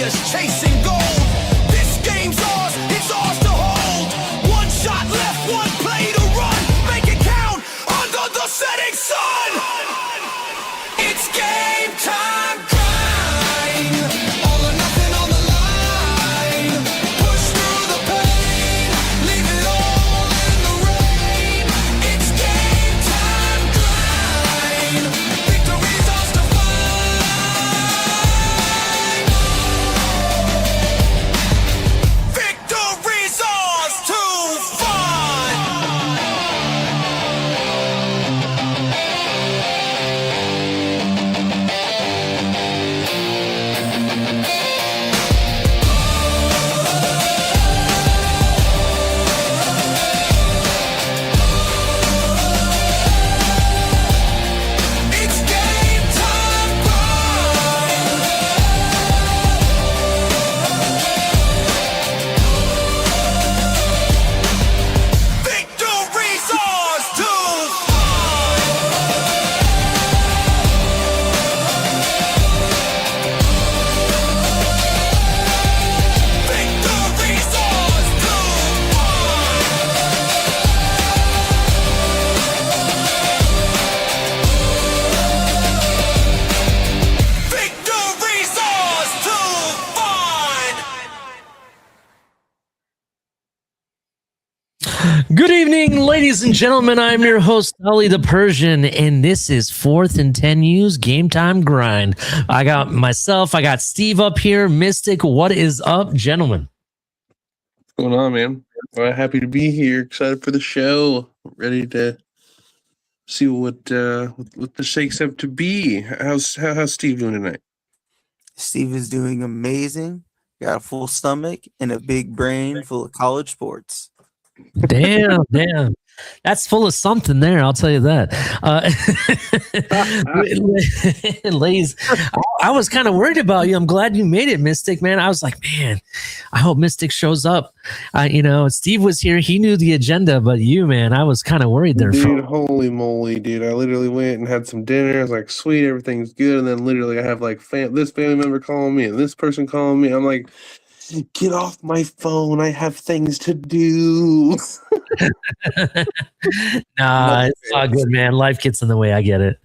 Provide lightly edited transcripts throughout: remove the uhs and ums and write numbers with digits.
relentless, chasing gold. This game's ours, it's ours to hold. One shot left, one play to run. Make it count under the setting sun. It's game time grind. All or nothing on the line. Push through the pain. Leave it all in the rain. It's game time grind. Victory's ours to find. Victory's ours to find. It's game time grind. Victory's ours to find. Victory's ours to find. Victory's ours to find. Good evening, ladies and gentlemen. I'm your host, Ali the Persian, and this is 4th and 10U's Game Time Grind. I got Steve up here. Mystic, what is up, gentlemen? What's going on, man? Well, happy to be here. Excited for the show. Ready to see what the shakes up to be. How's Steve doing tonight? Steve is doing amazing. Got a full stomach and a big brain full of college sports. Damn. That's full of something there, I'll tell you that. Ladies, I was kind of worried about you. I'm glad you made it, Mystic, man. I was like, man, I hope Mystic shows up. Steve was here. He knew the agenda, but you, man, I was kind of worried there. Dude, holy moly, dude. I literally went and had some dinner. I was like, sweet, everything's good. And then literally I have like this family member calling me and this person calling me. I'm like, get off my phone. I have things to do. Nah, it's all good, man. Life gets in the way. I get it.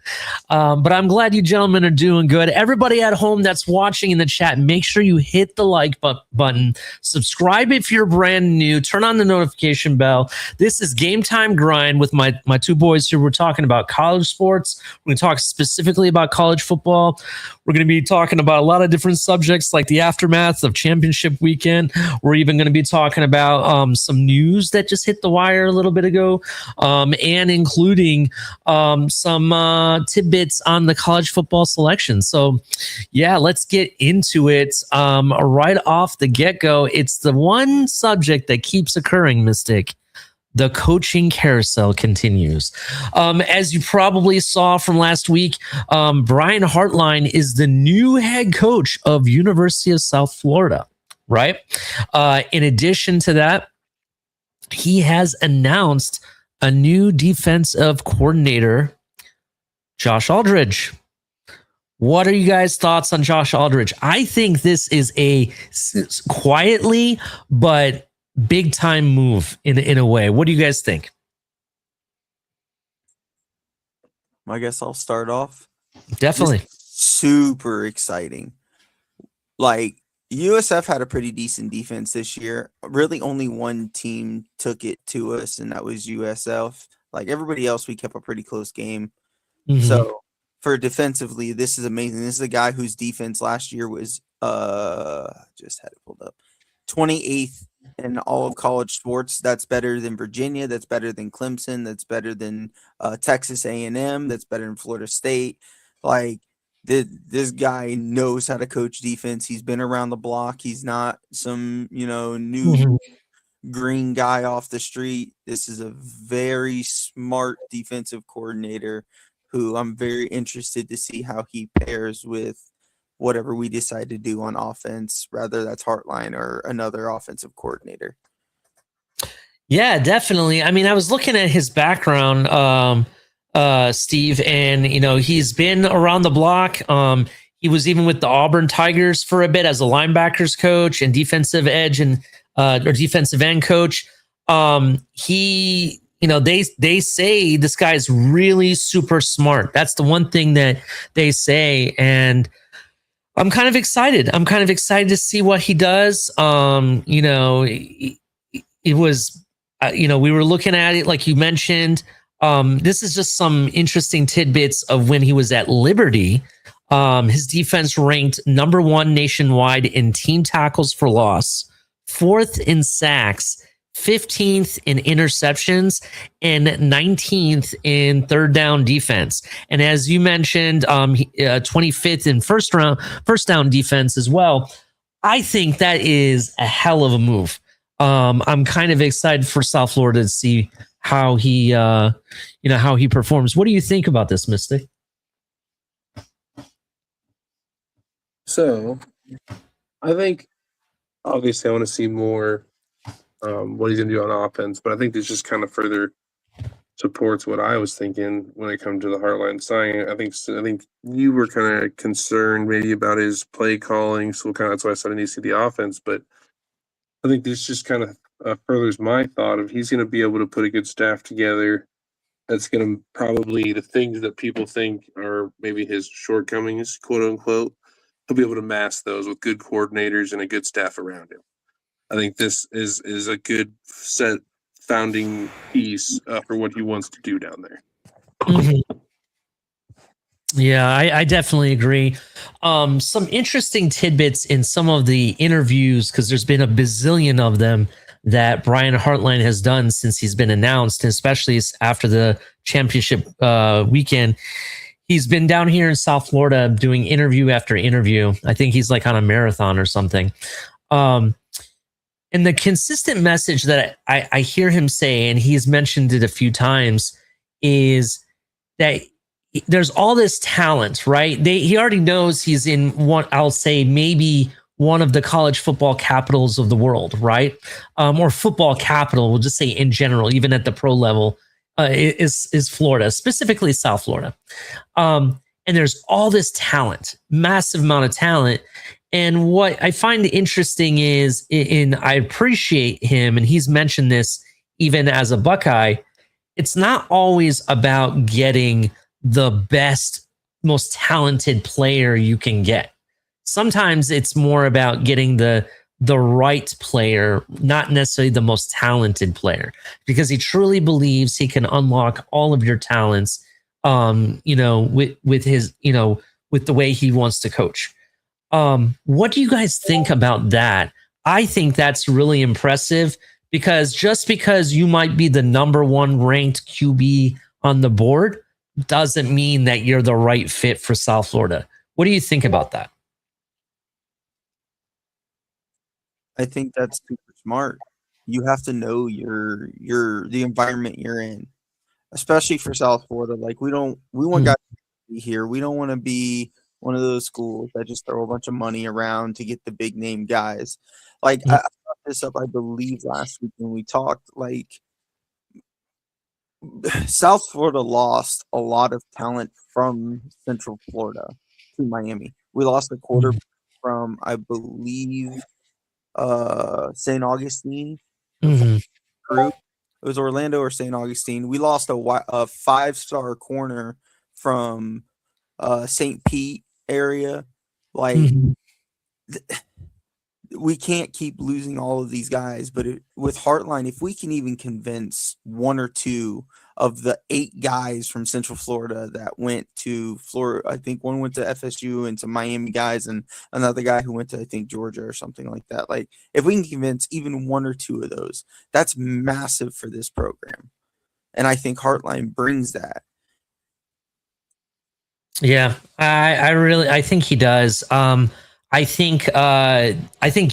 But I'm glad you gentlemen are doing good. Everybody at home that's watching in the chat, make sure you hit the like button. Subscribe if you're brand new. Turn on the notification bell. This is Game Time Grind with my two boys here. We're talking about college sports. We're going to talk specifically about college football. We're going to be talking about a lot of different subjects like the aftermath of championship weekend. We're even going to be talking about some news that just hit the wire a little bit ago, and including some tidbits on the college football selection. So, yeah, let's get into it right off the get-go. It's the one subject that keeps occurring, Mystic. The coaching carousel continues. As you probably saw from last week, Brian Hartline is the new head coach of University of South Florida, right? In addition to that, he has announced a new defensive coordinator, Josh Aldridge. What are you guys' thoughts on Josh Aldridge? I think this is a quietly but big time move in a way. What do you guys think? I guess I'll start off. Definitely. Super exciting. Like, USF had a pretty decent defense this year. Really only one team took it to us, and that was USF. Like, everybody else, we kept a pretty close game. Mm-hmm. So for defensively, this is amazing. This is a guy whose defense last year was just had it pulled up, 28th in all of college sports. That's better than Virginia. That's better than Clemson. That's better than Texas A&M. That's better than Florida State. Like, this guy knows how to coach defense. He's been around the block. He's not some, new green guy off the street. This is a very smart defensive coordinator who I'm very interested to see how he pairs with whatever we decide to do on offense, rather that's Hartline or another offensive coordinator. Yeah, definitely. I mean, I was looking at his background, Steve, and he's been around the block. He was even with the Auburn Tigers for a bit as a linebackers coach and defensive edge and or defensive end coach. He, they say this guy's really super smart. That's the one thing that they say, and I'm kind of excited. I'm kind of excited to see what he does. It was, we were looking at it like you mentioned. This is just some interesting tidbits of when he was at Liberty. His defense ranked number 1 nationwide in team tackles for loss, 4th in sacks, 15th in interceptions, and 19th in third down defense. And as you mentioned, 25th in first down defense as well. I think that is a hell of a move. I'm kind of excited for South Florida to see how he, how he performs. What do you think about this, Mystic? So, I think obviously I want to see more what he's going to do on offense, but I think this just kind of further supports what I was thinking when it comes to the Heartline signing. I think you were kind of concerned maybe about his play calling, so that's why I said I need to see the offense. But I think this just kind of furthers my thought of he's going to be able to put a good staff together. That's going to probably the things that people think are maybe his shortcomings, quote unquote. He'll be able to mask those with good coordinators and a good staff around him. I think this is a good set founding piece for what he wants to do down there. Mm-hmm. Yeah, I definitely agree. Some interesting tidbits in some of the interviews, because there's been a bazillion of them that Brian Hartline has done since he's been announced, and especially after the championship weekend. He's been down here in South Florida doing interview after interview. I think he's like on a marathon or something. And the consistent message that I hear him say, and he's mentioned it a few times, is that there's all this talent, right? He already knows he's in one, I'll say maybe one of the college football capitals of the world, right? Or football capital, we'll just say in general, even at the pro level, is Florida, specifically South Florida. And there's all this talent, massive amount of talent. And what I find interesting is, I appreciate him, and he's mentioned this even as a Buckeye, it's not always about getting the best, most talented player you can get. Sometimes it's more about getting the right player, not necessarily the most talented player, because he truly believes he can unlock all of your talents, with his, with the way he wants to coach. What do you guys think about that? I think that's really impressive, because just because you might be the number 1 ranked QB on the board doesn't mean that you're the right fit for South Florida. What do you think about that? I think that's super smart. You have to know the environment you're in, especially for South Florida. Like we want guys to be here. We don't want to be one of those schools that just throw a bunch of money around to get the big name guys. Like I brought this up, I believe last week when we talked. Like South Florida lost a lot of talent from Central Florida to Miami. We lost a quarterback from, I believe, St. Augustine. Mm-hmm. Group. It was Orlando or St. Augustine. We lost a 5-star corner from St. Pete area. Like we can't keep losing all of these guys, but with Heartline, if we can even convince 1 or 2 of the 8 guys from Central Florida that went to Florida, I think one went to FSU and some Miami guys, and another guy who went to, I think, Georgia or something like that. Like if we can convince even 1 or 2 of those, that's massive for this program. And I think Heartline brings that. Yeah, I think he does. I think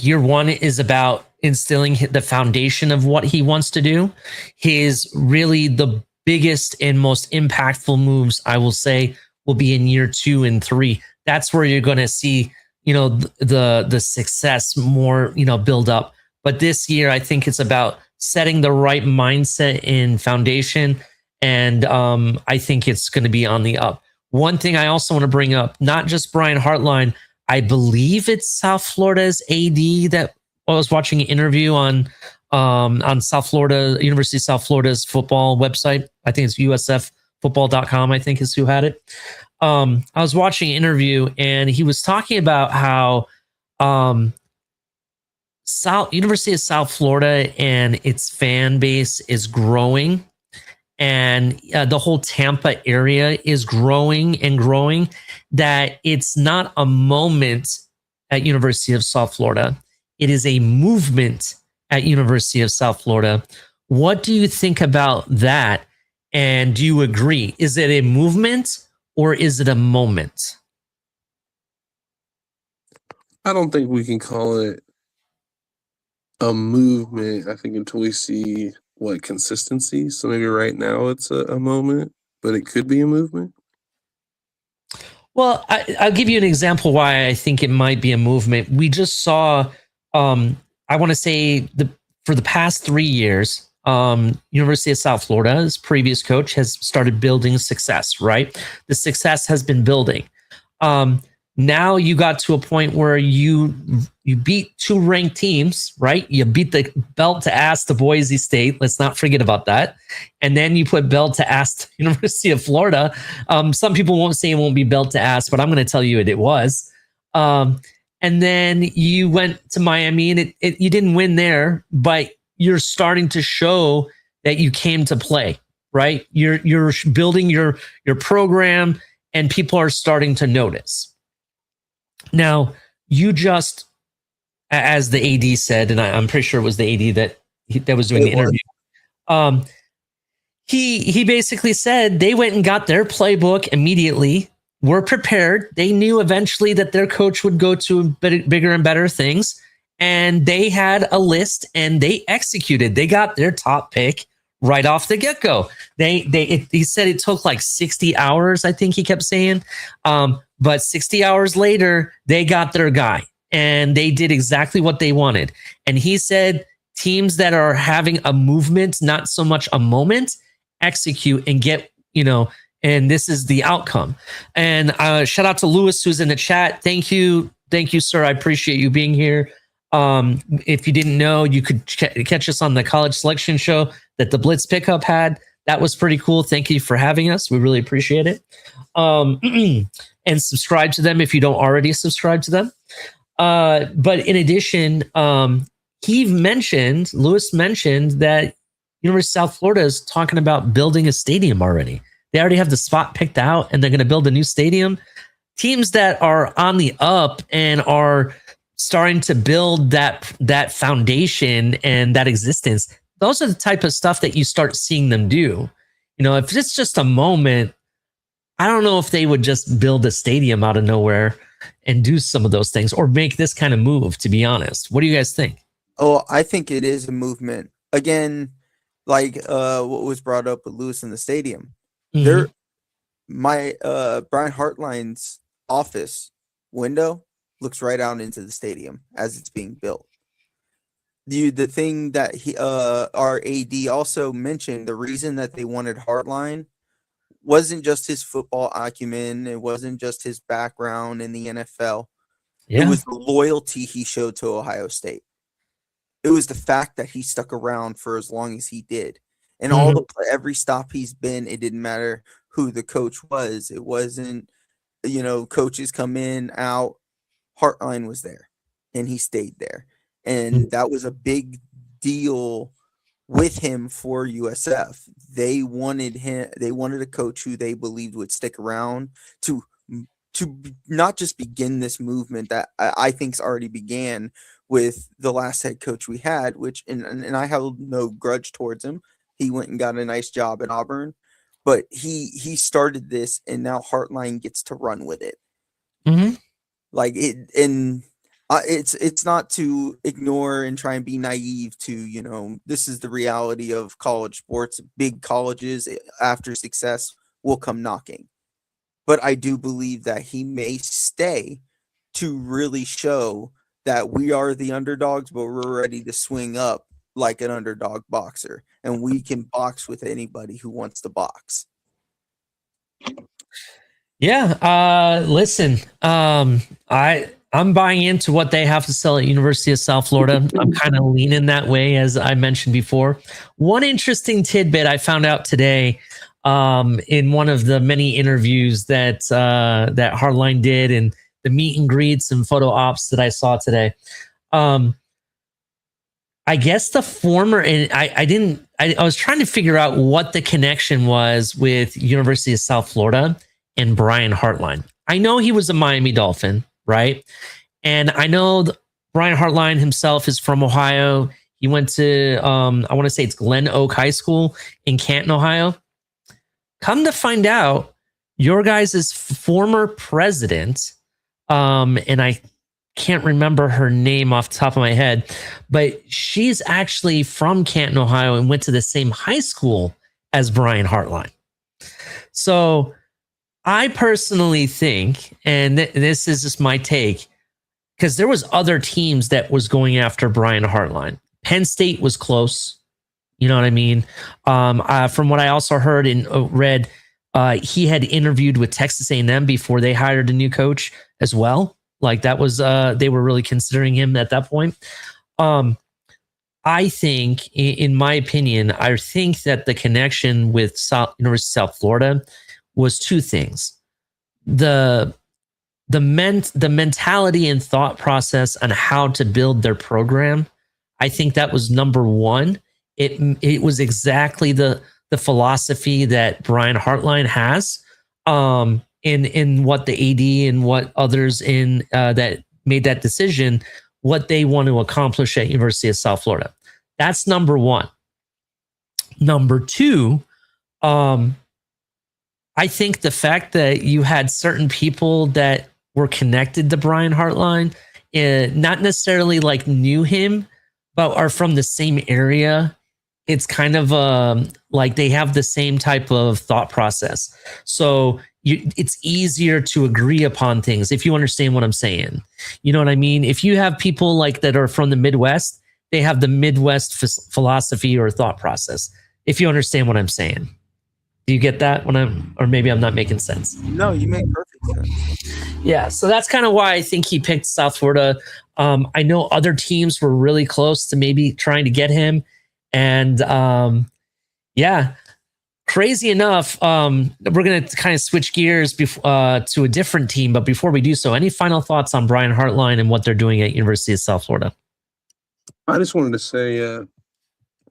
year 1 is about instilling the foundation of what he wants to do. His really the biggest and most impactful moves, I will say, will be in year 2 and 3. That's where you're going to see, the success more, build up. But this year, I think it's about setting the right mindset and foundation. And I think it's going to be on the up. One thing I also want to bring up, not just Brian Hartline, I believe it's South Florida's AD that I was watching an interview on South Florida, University of South Florida's football website. I think it's usffootball.com, I think is who had it. I was watching an interview and he was talking about how University of South Florida and its fan base is growing, and the whole Tampa area is growing and growing, that it's not a moment at University of South Florida. It is a movement at University of South Florida. What do you think about that? And do you agree? Is it a movement or is it a moment? I don't think we can call it a movement. I think until we see consistency. So maybe right now it's a moment, but it could be a movement. Well, I'll give you an example why I think it might be a movement. We just saw, I want to say for the past 3 years, University of South Florida's previous coach has started building success, right? The success has been building. Now you got to a point where you beat 2 ranked teams, right? You beat the belt to ass to Boise State. Let's not forget about that. And then you put belt to ass to University of Florida. Some people won't say it won't be belt to ass, but I'm going to tell you it was. And then you went to Miami and you didn't win there, but you're starting to show that you came to play, right? You're building your program and people are starting to notice. Now, you just, as the AD said, and I'm pretty sure it was the AD that was doing the interview. He basically said they went and got their playbook immediately, were prepared. They knew eventually that their coach would go to bigger and better things, and they had a list and they executed. They got their top pick right off the get-go. He said it took like 60 hours, I think he kept saying. But 60 hours later, they got their guy and they did exactly what they wanted. And he said teams that are having a movement, not so much a moment, execute and get, and this is the outcome. And shout out to Lewis, who's in the chat. Thank you, sir. I appreciate you being here. If you didn't know, you could catch us on the college selection show that the Blitz Pickup had. That was pretty cool. Thank you for having us. We really appreciate it. And subscribe to them if you don't already subscribe to them. But in addition, Lewis mentioned that University of South Florida is talking about building a stadium already. They already have the spot picked out and they're going to build a new stadium. Teams that are on the up and are starting to build that foundation and that existence, those are the type of stuff that you start seeing them do. If it's just a moment, I don't know if they would just build a stadium out of nowhere and do some of those things or make this kind of move, to be honest. What do you guys think? Oh, I think it is a movement. Again, like what was brought up with Lewis in the stadium. Mm-hmm. Brian Hartline's office window looks right out into the stadium as it's being built. The thing that our AD also mentioned, the reason that they wanted Hartline wasn't just his football acumen. It wasn't just his background in the NFL. Yeah. It was the loyalty he showed to Ohio State. It was the fact that he stuck around for as long as he did. And every stop he's been, it didn't matter who the coach was. It wasn't, coaches come in, out. Hartline was there and he stayed there. And that was a big deal with him for USF. They wanted a coach who they believed would stick around to not just begin this movement that I think's already began with the last head coach we had, which and I have no grudge towards him. He went and got a nice job at Auburn, but he started this and now Hartline gets to run with it. Mm-hmm. Like it, and it's not to ignore and try and be naive to, this is the reality of college sports. Big colleges after success will come knocking. But I do believe that he may stay to really show that we are the underdogs, but we're ready to swing up like an underdog boxer. And we can box with anybody who wants to box. Yeah. Listen, I'm buying into what they have to sell at University of South Florida. I'm kind of leaning that way, as I mentioned before. One interesting tidbit I found out today, in one of the many interviews that that Hardline did, and the meet and greets and photo ops that I saw today. I guess the former, and I was trying to figure out what the connection was with University of South Florida and Brian Hartline. I know he was a Miami Dolphin, right? And I know Brian Hartline himself is from Ohio. He went to, I want to say it's Glen Oak High School in Canton, Ohio. Come to find out, your guys' former president, and I can't remember her name off the top of my head, but she's actually from Canton, Ohio, and went to the same high school as Brian Hartline. So I personally think, and this is just my take, because there was other teams that was going after Brian Hartline. Penn State was close. You know what I mean? From what I also heard and read, he had interviewed with Texas A&M before they hired a new coach as well. Like that was, they were really considering him at that point. I think, in my opinion, I think that the connection with University of South Florida was two things: the mentality and thought process on how to build their program. I think that was number one. It was exactly the philosophy that Brian Hartline has. In what the AD and what others in that made that decision, what they want to accomplish at University of South Florida. That's number one. Number two, I think the fact that you had certain people that were connected to Brian Hartline, not necessarily like knew him, but are from the same area. It's kind of like they have the same type of thought process. So it's easier to agree upon things if you understand what I'm saying. You know what I mean? If you have people like that are from the Midwest, they have the Midwest philosophy or thought process. If you understand what I'm saying. Do you get that or maybe I'm not making sense? No, you make perfect sense. Yeah. So that's kind of why I think he picked South Florida. I know other teams were really close to maybe trying to get him. And yeah, crazy enough, we're going to kind of switch gears to a different team. But before we do so, any final thoughts on Brian Hartline and what they're doing at University of South Florida? I just wanted to say, I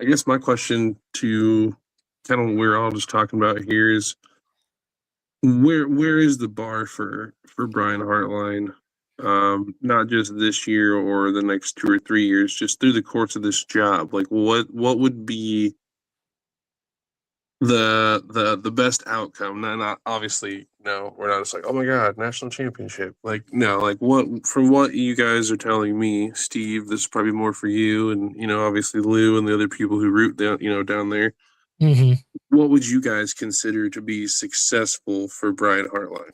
guess my question to kind of what we're all just talking about here is where is the bar for Brian Hartline? Not just this year or the next 2 or 3 years, just through the course of this job. Like what would be the best outcome? Not obviously, no, we're not just like, oh my God, national championship. Like, no, like what, from what you guys are telling me, Steve, this is probably more for you and, obviously Lou and the other people who root down, down there. Mm-hmm. What would you guys consider to be successful for Brian Hartline?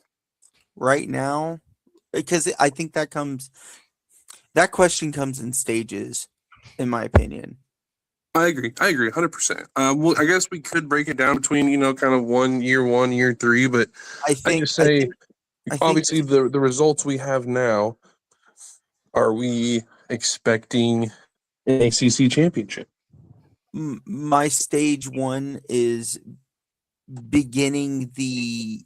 Right now, because I think that question comes in stages, in my opinion. I agree 100%. Well, I guess we could break it down between, kind of 1 year, 1 year, 3, but I think obviously the results we have now, are we expecting an ACC championship? My stage one is beginning the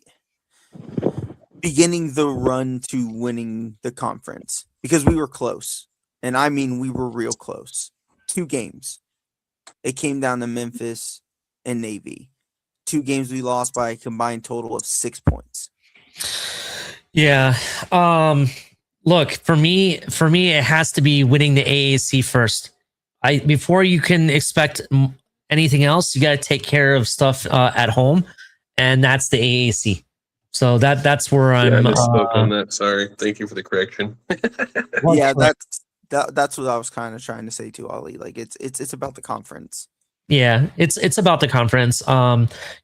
run to winning the conference, because we were close. And I mean, we were real close. 2 games. It came down to Memphis and Navy. 2 games we lost by a combined total of 6 points. Yeah. Look, for me, it has to be winning the AAC first. Before you can expect anything else, you got to take care of stuff at home, and that's the AAC. So that's where I'm. I misspoke on that. Sorry. Thank you for the correction. Yeah, that's what I was kind of trying to say to Ollie. Like it's about the conference. Yeah, it's about the conference.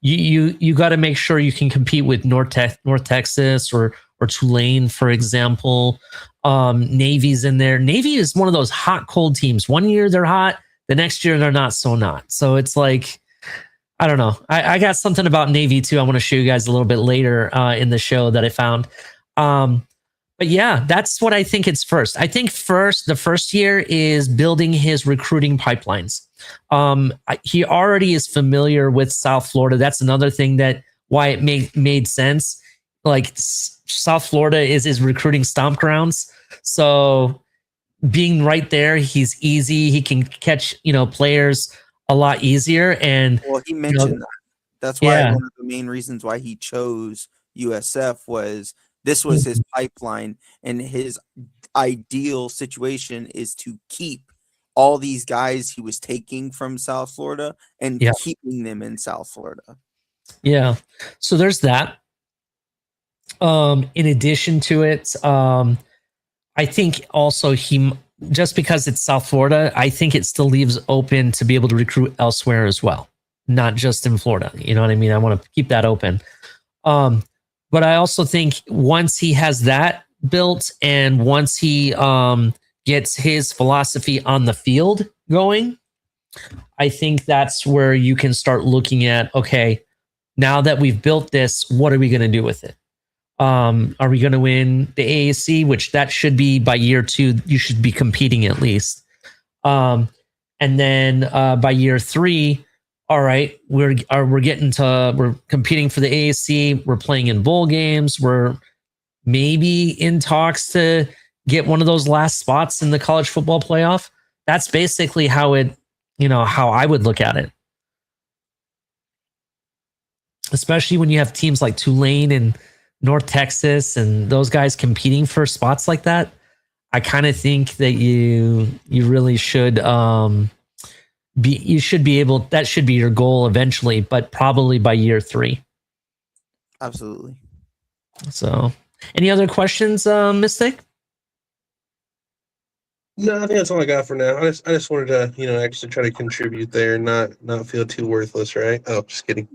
You got to make sure you can compete with North Texas or Tulane, for example. Navy's in there. Navy is one of those hot cold teams. 1 year they're hot, the next year they're not so not. So it's like, I don't know. I got something about Navy too. I want to show you guys a little bit later in the show that I found. But yeah, that's what I think it's first. I think the first year is building his recruiting pipelines. He already is familiar with South Florida. That's another thing that why it made sense. Like South Florida is his recruiting stomp grounds. So being right there, he's easy. He can catch, players a lot easier. And Well, he mentioned that. That's why yeah, one of the main reasons why he chose USF was this was his pipeline, and his ideal situation is to keep all these guys he was taking from South Florida and Yeah. keeping them in South Florida. yeah. So there's that. In addition to it, I think also just because it's South Florida, I think it still leaves open to be able to recruit elsewhere as well, not just in Florida. You know what I mean? I want to keep that open. But I also think once he has that built and once he gets his philosophy on the field going, I think that's where you can start looking at, okay, now that we've built this, what are we going to do with it? Are we going to win the AAC, which that should be by year 2, you should be competing at least. And then by year 3, all right, we're competing for the AAC. We're playing in bowl games. We're maybe in talks to get one of those last spots in the college football playoff. That's basically how I would look at it. Especially when you have teams like Tulane and North Texas and those guys competing for spots like that. I kind of think that you really should that should be your goal eventually, but probably by year 3. Absolutely. So, any other questions, Mystic? No, I think that's all I got for now. I just wanted to, actually try to contribute there and not feel too worthless, right? Oh, just kidding.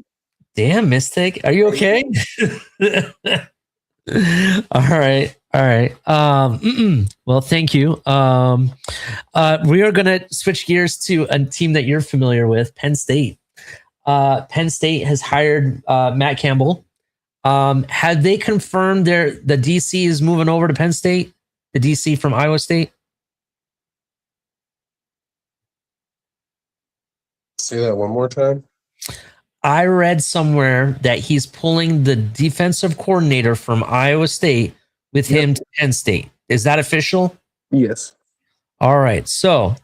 Damn, Mystic, are you okay? All right. Well, thank you. We are going to switch gears to a team that you're familiar with, Penn State. Penn State has hired Matt Campbell. Have they confirmed the DC is moving over to Penn State? The DC from Iowa State? Say that one more time. I read somewhere that he's pulling the defensive coordinator from Iowa State with him to Penn State. Is that official? Yes. All right. So,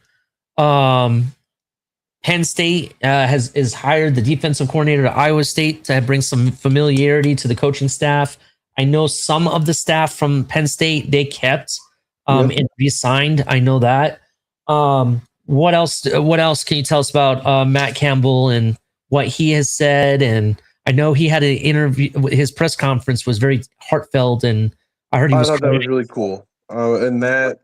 Penn State has hired the defensive coordinator to Iowa State to bring some familiarity to the coaching staff. I know some of the staff from Penn State they kept and re-signed. I know that. What else? What else can you tell us about Matt Campbell and what he has said? And I know he had an interview. His press conference was very heartfelt, and I thought that was really cool. And that,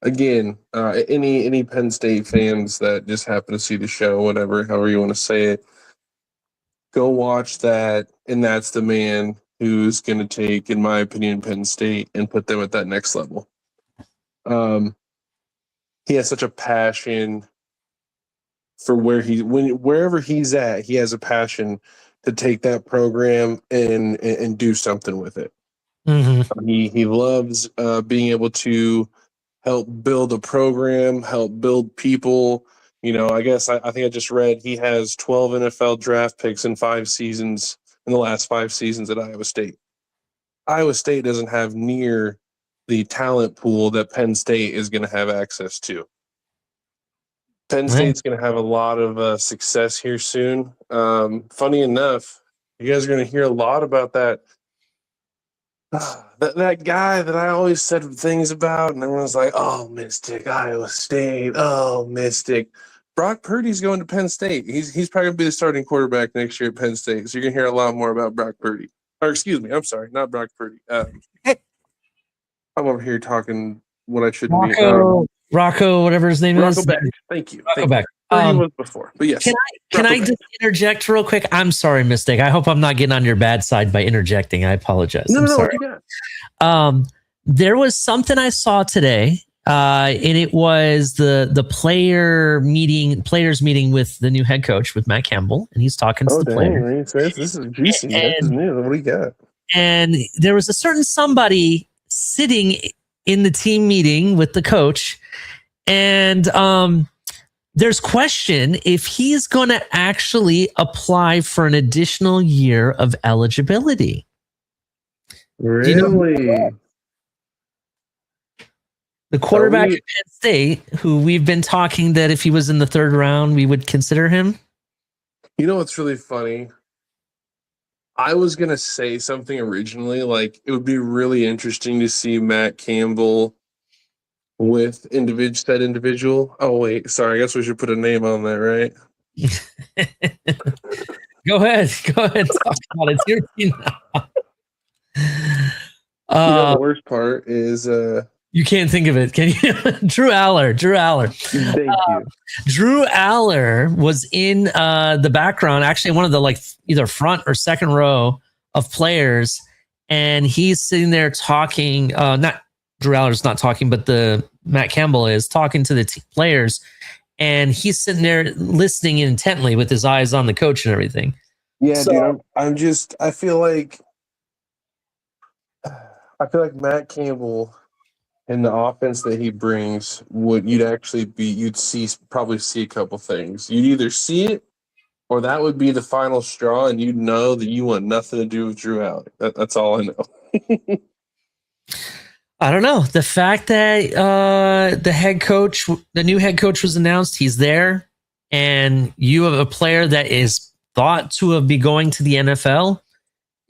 again, any Penn State fans that just happen to see the show, however you want to say it, go watch that. And that's the man who's going to take, in my opinion, Penn State and put them at that next level. He has such a passion for wherever he's at. He has a passion to take that program and do something with it. Mm-hmm. He loves being able to help build a program, help build people. I guess I think I just read he has 12 NFL draft picks in the last 5 seasons at Iowa State. Iowa State doesn't have near the talent pool that Penn State is going to have access to. Penn State's going to have a lot of success here soon. Funny enough, you guys are going to hear a lot about that guy that I always said things about, and everyone's like, "Oh, Mystic, Iowa State. Oh, Mystic." Brock Purdy's going to Penn State. He's probably going to be the starting quarterback next year at Penn State. So you're going to hear a lot more about Brock Purdy. Or excuse me, I'm sorry, not Brock Purdy. I'm over here talking what I shouldn't be. Rocco, whatever his name is. Beck. Thank you. Rocco Beck. Was before, but yes. Can I just interject real quick? I'm sorry, Mystic. I hope I'm not getting on your bad side by interjecting. I apologize. I'm sorry. What you got? There was something I saw today And it was the players meeting with the new head coach with Matt Campbell, and he's talking to the players. This is juicy. This is new. What do you got? And there was a certain somebody sitting in the team meeting with the coach, and there's question if he's going to actually apply for an additional year of eligibility. Really? You know, the quarterback at Penn State, who we've been talking that if he was in the third round, we would consider him. You know what's really funny? I was going to say something originally, like it would be really interesting to see Matt Campbell with said individual. Oh, wait. Sorry. I guess we should put a name on that, right? Go ahead. Talk about it. It's your team now. The worst part is you can't think of it, can you? Drew Aller. Thank you. Drew Aller was in the background, actually one of the either front or second row of players, and he's sitting there talking. Not Drew Aller's not talking, but the Matt Campbell is talking to the players, and he's sitting there listening intently with his eyes on the coach and everything. Yeah, dude. I feel like Matt Campbell and the offense that he brings you'd probably see a couple things. You'd either see it or that would be the final straw, and you'd know that you want nothing to do with Drew Aller. That's all I know. I don't know. The fact that the new head coach was announced, he's there, and you have a player that is thought to be going to the NFL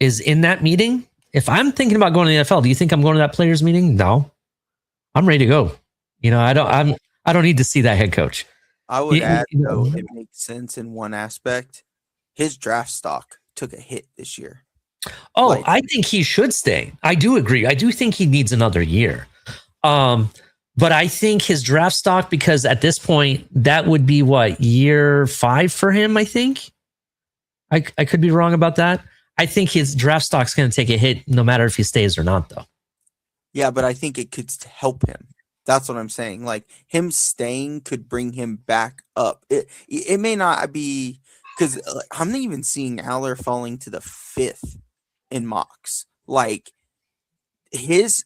is in that meeting. If I'm thinking about going to the NFL, do you think I'm going to that players meeting? No. I'm ready to go. I don't need to see that head coach. I would add, though, it makes sense in one aspect. His draft stock took a hit this year. Oh, I think he should stay. I do agree. I do think he needs another year. But I think his draft stock, because at this point, that would be year 5 for him, I think. I could be wrong about that. I think his draft stock's going to take a hit no matter if he stays or not, though. Yeah, but I think it could help him. That's what I'm saying. Like, him staying could bring him back up. It may not be, because I'm not even seeing Aller falling to the 5th in mocks. Like, his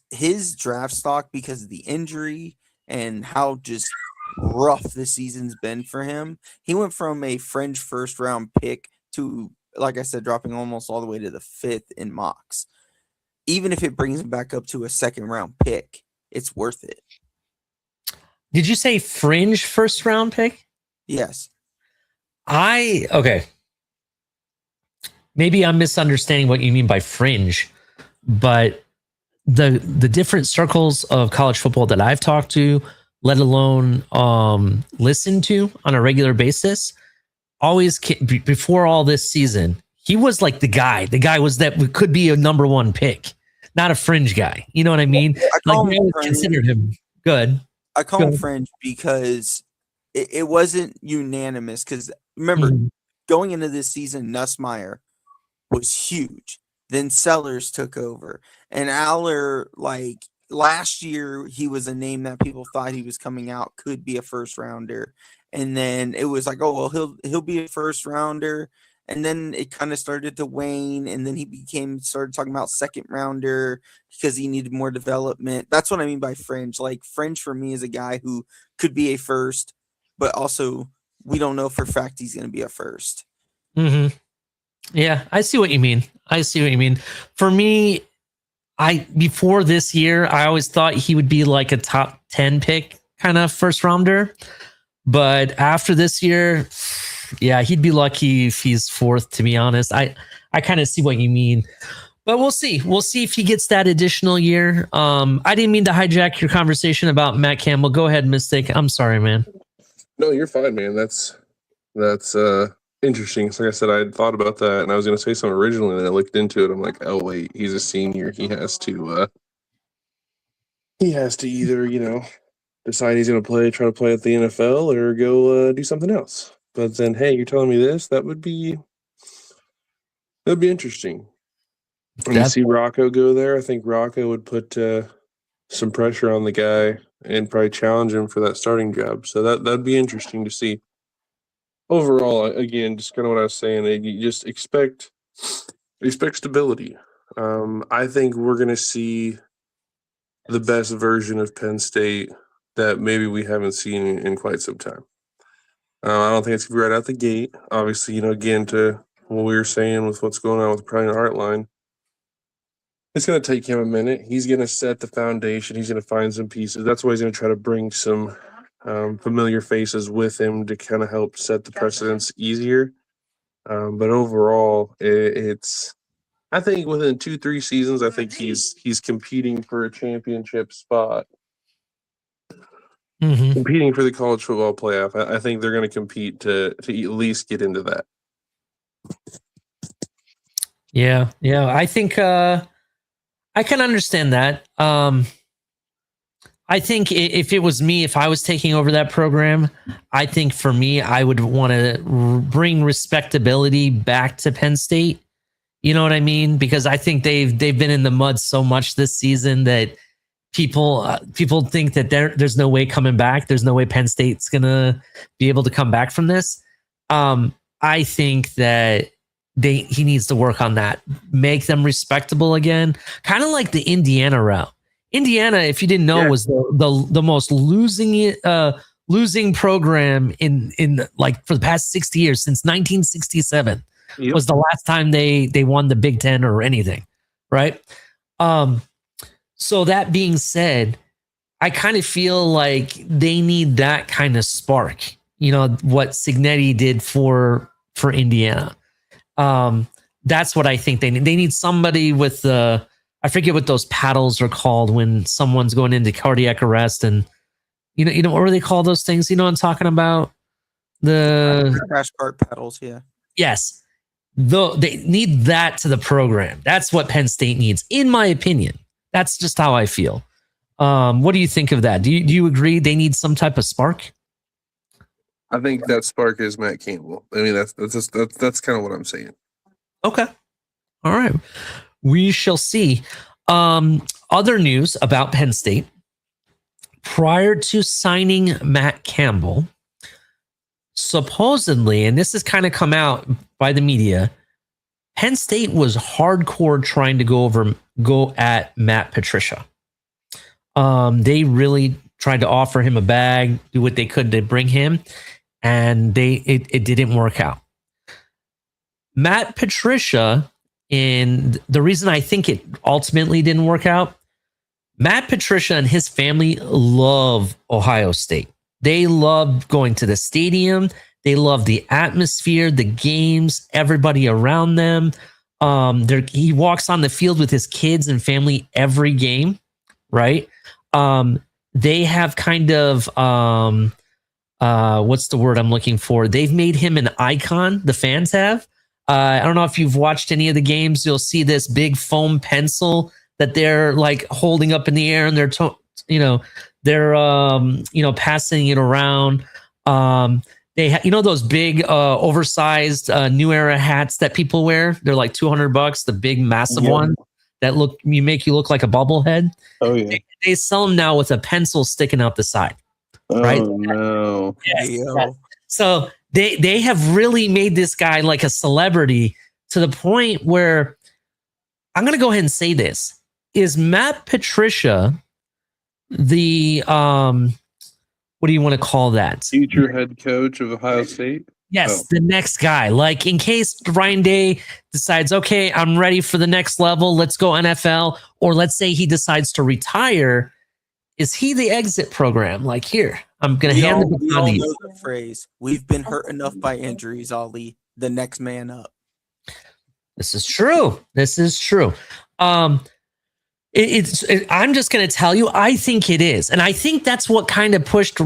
draft stock, because of the injury and how just rough the season's been for him, he went from a fringe first round pick to, like I said, dropping almost all the way to the 5th in mocks. Even if it brings him back up to a second round pick, it's worth it. Did you say fringe first round pick? Yes. Okay. Maybe I'm misunderstanding what you mean by fringe, but the different circles of college football that I've talked to, let alone listened to on a regular basis, always before all this season, he was like the guy. The guy was that could be a number 1 pick, not a fringe guy. You know what I mean? We always considered him good. I call him fringe because it wasn't unanimous. Because remember, going into this season, Nussmeier was huge. Then Sellers took over, and Aller, last year, he was a name that people thought he was coming out could be a first rounder, and then it was like, oh well, he'll be a first rounder. And then it kind of started to wane, and then he started talking about second rounder because he needed more development. That's what I mean by fringe. Like, fringe for me is a guy who could be a first, but also we don't know for a fact he's going to be a first. Mm-hmm. Yeah, I see what you mean. For me, before this year, I always thought he would be like a top 10 pick kind of first rounder. But after this year, yeah, he'd be lucky if he's 4th, to be honest. I kind of see what you mean. But we'll see. We'll see if he gets that additional year. I didn't mean to hijack your conversation about Matt Campbell. Go ahead, Mystic. I'm sorry, man. No, you're fine, man. That's interesting. So like I said, I had thought about that, and I was going to say something originally, and I looked into it. I'm like, oh, wait, he's a senior. He has to either, decide he's going to try to play at the NFL or go do something else. But then, hey, you're telling me this? That'd be interesting. When you see Rocco go there, I think Rocco would put some pressure on the guy and probably challenge him for that starting job. So that'd be interesting to see. Overall, again, just kind of what I was saying, you just expect stability. I think we're going to see the best version of Penn State that maybe we haven't seen in quite some time. I don't think it's going to be right out the gate. Obviously, again, to what we were saying with what's going on with Brian Hartline, it's going to take him a minute. He's going to set the foundation. He's going to find some pieces. That's why he's going to try to bring some familiar faces with him to kind of help set the precedence easier. But overall, it's I think within 2-3 seasons, I think he's competing for a championship spot, competing for the college football playoff. I think they're going to compete to at least get into that. Yeah. I think I can understand that. I think if it was me, if I was taking over that program, I think for me, I would want to bring respectability back to Penn State. You know what I mean? Because I think they've been in the mud so much this season that people think that there's no way coming back. There's no way Penn State's gonna be able to come back from this. I think that he needs to work on that, make them respectable again, kind of like the Indiana route. Indiana, if you didn't know, was the most losing program in like for the past 60 years since 1967. Yep. Was the last time they won the Big Ten or anything, right? So that being said, I kind of feel like they need that kind of spark. What Cignetti did for Indiana. That's what I think they need. They need somebody with I forget what those paddles are called when someone's going into cardiac arrest, and what do they call those things? You know what I'm talking about? The crash cart paddles, yeah. Yes. Though they need that to the program. That's what Penn State needs, in my opinion. That's just how I feel. What do you think of that? Do you agree they need some type of spark? I think that spark is Matt Campbell. I mean, that's kind of what I'm saying. Okay. All right. We shall see. Other news about Penn State. Prior to signing Matt Campbell, supposedly, and this has kind of come out by the media, Penn State was hardcore trying to go at Matt Patricia. They really tried to offer him a bag, do what they could to bring him, and it didn't work out. Matt Patricia, and the reason I think it ultimately didn't work out, Matt Patricia and his family love Ohio State. They love going to the stadium. They love the atmosphere, the games, everybody around them. He walks on the field with his kids and family every game, right? They have kind of, what's the word I'm looking for? They've made him an icon, the fans have. I don't know if you've watched any of the games. You'll see this big foam pencil that they're like holding up in the air, and they're passing it around. They those big oversized New Era hats that people wear. They're like $200, the big massive one that make you look like a bobblehead. Oh yeah. They sell them now with a pencil sticking out the side. Right? Oh no. Yes. So they have really made this guy like a celebrity to the point where I'm going to go ahead and say this. Is Matt Patricia the what do you want to call that? Future head coach of Ohio State? Yes, the next guy. Like in case Ryan Day decides, okay, I'm ready for the next level, let's go NFL, or let's say he decides to retire, is he the exit program? Like, here, I'm going to hand the baton to you. Know the phrase, we've been hurt enough by injuries, Ali, the next man up. This is true. I'm just going to tell you, I think it is. And I think that's what kind of pushed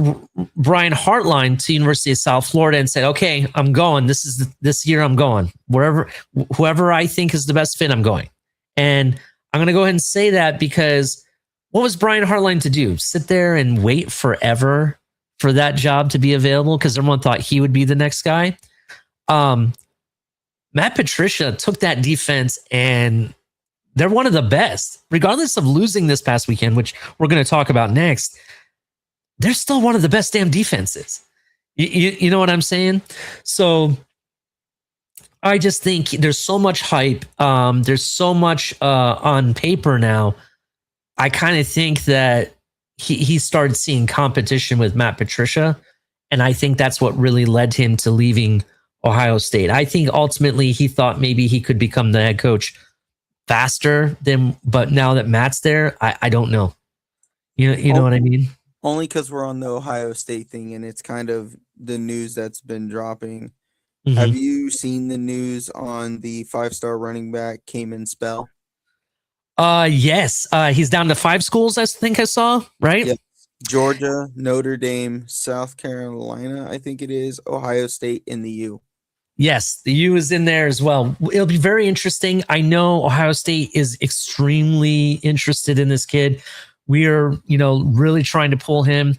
Brian Hartline to University of South Florida and said, okay, I'm going. This year I'm going. Whoever I think is the best fit, I'm going. And I'm going to go ahead and say that because what was Brian Hartline to do? Sit there and wait forever for that job to be available because everyone thought he would be the next guy. Matt Patricia took that defense and they're one of the best, regardless of losing this past weekend, which we're going to talk about next. they're still one of the best damn defenses. You know what I'm saying? So I just think there's so much hype. There's so much on paper now. I kind of think that he started seeing competition with Matt Patricia. And I think that's what really led him to leaving Ohio State. I think ultimately he thought maybe he could become the head coach faster than, but now that Matt's there, I don't know. You know what I mean? Only because we're on the Ohio State thing and it's kind of the news that's been dropping. Mhm. Have you seen the news on the 5-star running back Cayman Spell? Yes. He's down to 5 schools, I think I saw, right? Yep. Georgia, Notre Dame, South Carolina, I think it is, Ohio State, and the U. Yes, the U is in there as well. It'll be very interesting. I know Ohio State is extremely interested in this kid. We are, really trying to pull him.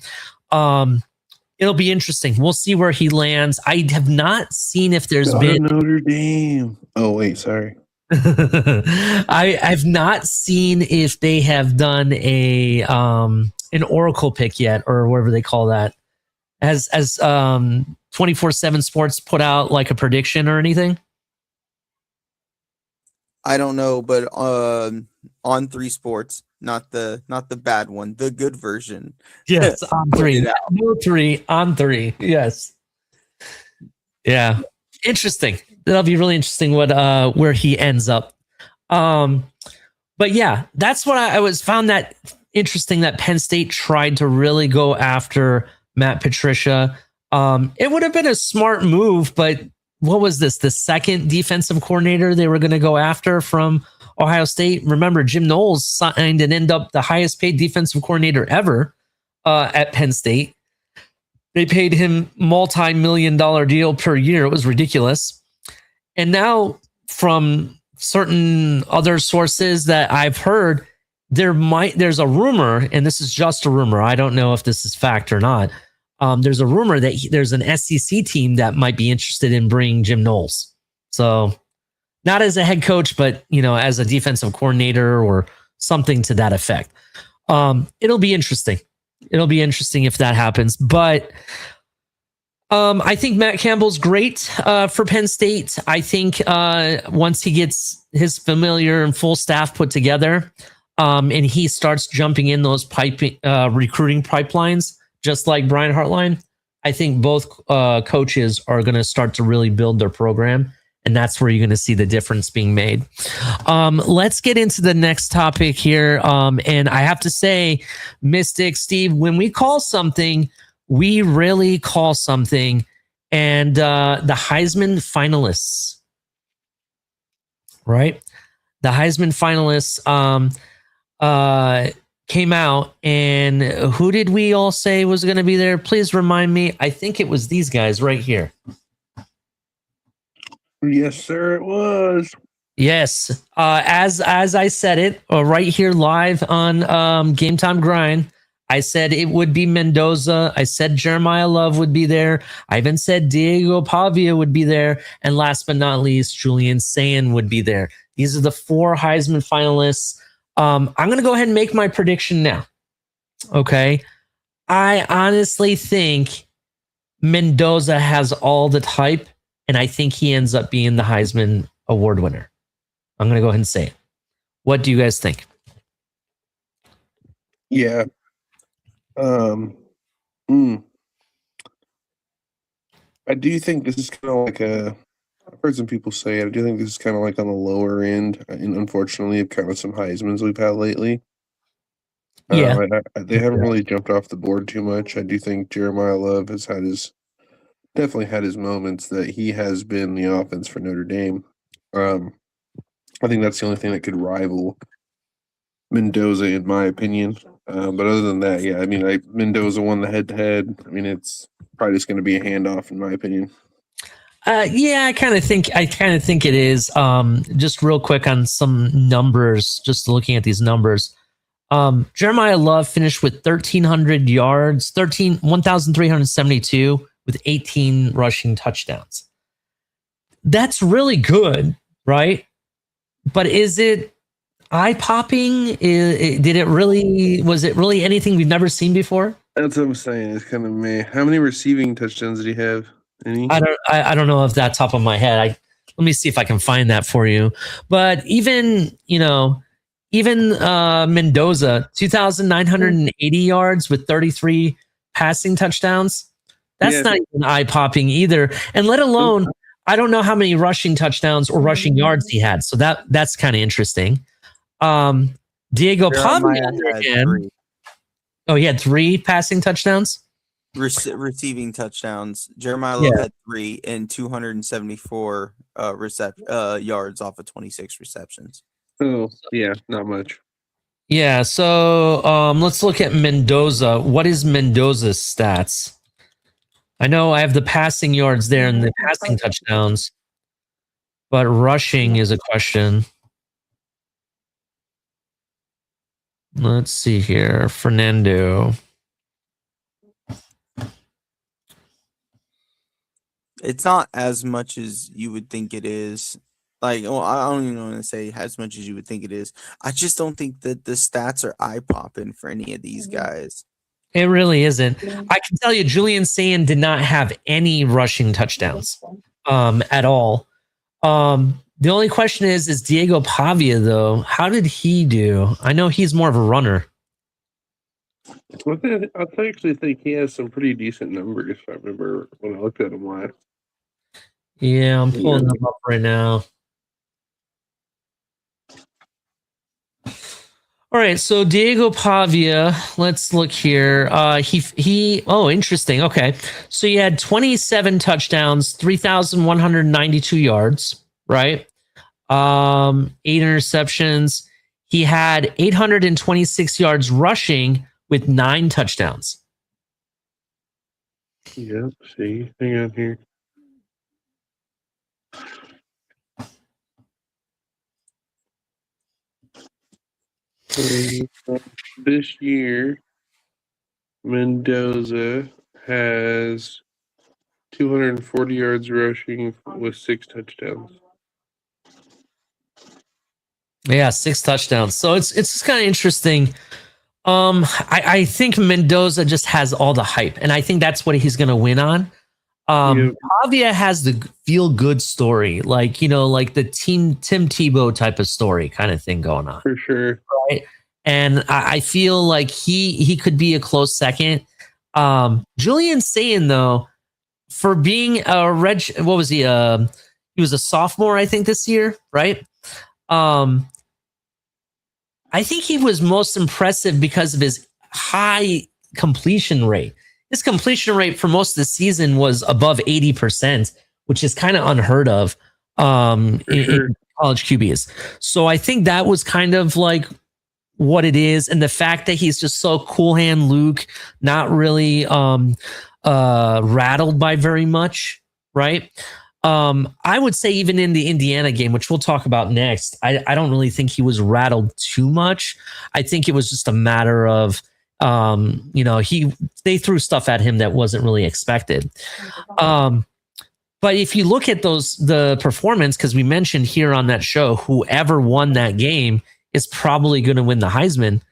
It'll be interesting. We'll see where he lands. I have not seen if there's been Notre Dame. Oh wait, sorry. I've not seen if they have done an Oracle pick yet, or whatever they call that. As 24/7 Sports put out like a prediction or anything? I don't know, but on 3 Sports, not the bad one, the good version. Yes, on 3. No 3 on 3. Yes. Yeah. Interesting. That'll be really interesting what where he ends up. But yeah, that's what I found that interesting that Penn State tried to really go after Matt Patricia. It would have been a smart move, but what was this? The second defensive coordinator they were going to go after from Ohio State. Remember, Jim Knowles signed and ended up the highest paid defensive coordinator ever at Penn State. They paid him multi-million-dollar deal per year. It was ridiculous. And now from certain other sources that I've heard, there's a rumor, and this is just a rumor. I don't know if this is fact or not. There's a rumor that there's an SEC team that might be interested in bringing Jim Knowles. So not as a head coach, but as a defensive coordinator or something to that effect. It'll be interesting. It'll be interesting if that happens. But I think Matt Campbell's great for Penn State. I think once he gets his familiar and full staff put together, and he starts jumping in those recruiting pipelines, just like Brian Hartline, I think both coaches are going to start to really build their program. And that's where you're going to see the difference being made. Let's get into the next topic here. And I have to say, Mystic, Steve, when we call something, we really call something. And the Heisman finalists, right? The Heisman finalists came out. And who did we all say was going to be there? Please remind me. I think it was these guys right here. Yes, sir, it was. Yes. As I said it right here live on Game Time Grind, I said it would be Mendoza. I said Jeremiah Love would be there. I even said Diego Pavia would be there. And last but not least, Julian Sayin would be there. These are the 4 Heisman finalists. I'm going to go ahead and make my prediction now. Okay. I honestly think Mendoza has all the type, and I think he ends up being the Heisman Award winner. I'm going to go ahead and say it. What do you guys think? Yeah. I do think this is kind of like I've heard some people say it. I do think this is kind of like on the lower end, and unfortunately, of kind of some Heismans we've had lately. Yeah. They haven't really jumped off the board too much. I do think Jeremiah Love has definitely had his moments that he has been the offense for Notre Dame. I think that's the only thing that could rival Mendoza, in my opinion. But other than that, yeah, I mean, Mendoza won the head-to-head. I mean, it's probably just going to be a handoff, in my opinion. Yeah, I kind of think it is. Just real quick on some numbers, just looking at these numbers. Jeremiah Love finished with 1,300 yards, 1,372 with 18 rushing touchdowns. That's really good, right? But is it eye-popping? Was it really anything we've never seen before? That's what I'm saying. It's kind of meh. How many receiving touchdowns did he have? Any? I don't know off that top of my head. Let me see if I can find that for you. But even Mendoza, 2,980 yards with 33 passing touchdowns. That's Yeah. not even eye popping either. And let alone, I don't know how many rushing touchdowns or rushing yards he had. So that's kind of interesting. Diego Pavia, Jeremiah on the other had hand, 3 oh, he had 3 passing touchdowns. receiving touchdowns. Jeremiah Yeah. Love had 3 and 274 yards off of 26 receptions. Oh, yeah, not much. Yeah, so let's look at Mendoza. What is Mendoza's stats? I know I have the passing yards there and the passing touchdowns, but rushing is a question. Let's see here. Fernando. It's not as much as you would think it is. Like, well, I don't even want to say as much as you would think it is. I just don't think that the stats are eye popping for any of these guys. It really isn't. I can tell you, Julian Sayin did not have any rushing touchdowns at all. The only question is Diego Pavia, though, how did he do? I know he's more of a runner. I actually think he has some pretty decent numbers. If I remember when I looked at him last. Yeah, I'm pulling them up right now. All right, so Diego Pavia, let's look here. Oh, interesting. Okay. So he had 27 touchdowns, 3,192 yards, right? 8 interceptions. He had 826 yards rushing with 9 touchdowns. Yep. See, hang on here. This year, Mendoza has 240 yards rushing with 6 touchdowns. Yeah, 6 touchdowns. So it's just kind of interesting. I think Mendoza just has all the hype, and I think that's what he's going to win on. Pavia has the feel good story, like like the Tim Tebow type of story kind of thing going on, For sure. right? And I feel like he could be a close second. Julian Sayin, though, for being a what was he? He was a sophomore, I think, this year, right? I think he was most impressive because of his high completion rate. His completion rate for most of the season was above 80%, which is kind of unheard of in college QBs. So I think that was kind of like what it is. And the fact that he's just so cool hand Luke, not really rattled by very much, right? I would say even in the Indiana game, which we'll talk about next, I don't really think he was rattled too much. I think it was just a matter of, they threw stuff at him that wasn't really expected. But if you look at the performance, because we mentioned here on that show, whoever won that game is probably going to win the Heisman.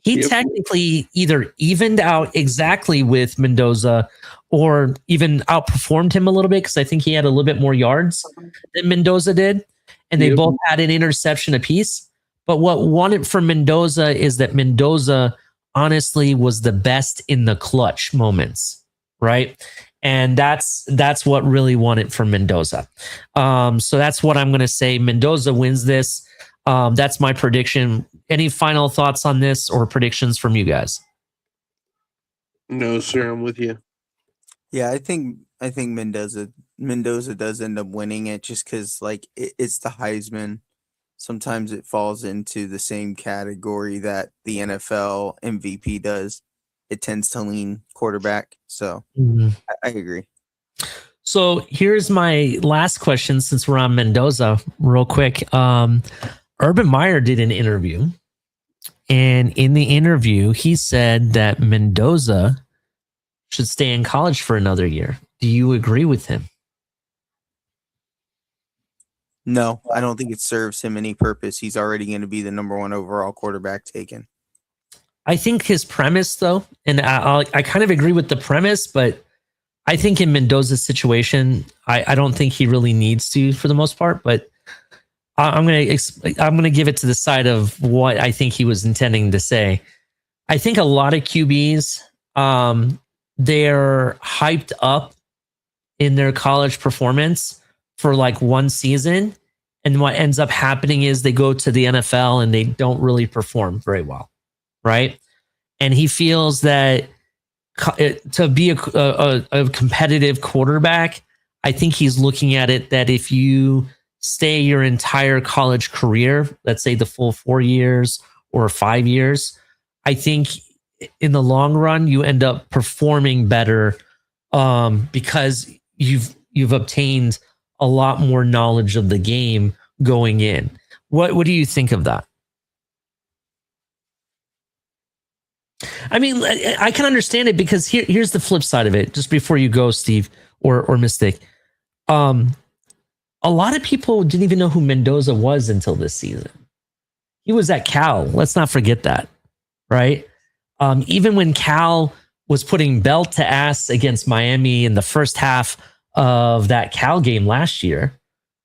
He technically either evened out exactly with Mendoza or even outperformed him a little bit, because I think he had a little bit more yards than Mendoza did. And they both had an interception apiece. But what won it for Mendoza is that Mendoza honestly was the best in the clutch moments, right? And that's what really won it for Mendoza. So that's what I'm going to say. Mendoza wins this. That's my prediction. Any final thoughts on this or predictions from you guys? No, sir, I'm with you. Yeah, I think Mendoza does end up winning it just because it's the Heisman. Sometimes it falls into the same category that the NFL MVP does. It tends to lean quarterback. So I agree. So here's my last question, since we're on Mendoza, real quick. Urban Meyer did an interview, and in the interview, he said that Mendoza should stay in college for another year. Do you agree with him? No, I don't think it serves him any purpose. He's already going to be the number 1 overall quarterback taken. I think his premise, though, and I kind of agree with the premise, but I think in Mendoza's situation, I don't think he really needs to for the most part. But I'm gonna give it to the side of what I think he was intending to say. I think a lot of QBs, they're hyped up in their college performance for like one season, and what ends up happening is they go to the NFL and they don't really perform very well, right? And he feels that to be a competitive quarterback, I think he's looking at it that if you stay your entire college career, let's say the full 4 years or 5 years, I think in the long run you end up performing better because you've obtained a lot more knowledge of the game going in. What do you think of that? I mean, I can understand it because here's the flip side of it. Just before you go, Steve or Mystic, a lot of people didn't even know who Mendoza was until this season. He was at Cal. Let's not forget that, right? Even when Cal was putting belt to ass against Miami in the first half of that Cal game last year,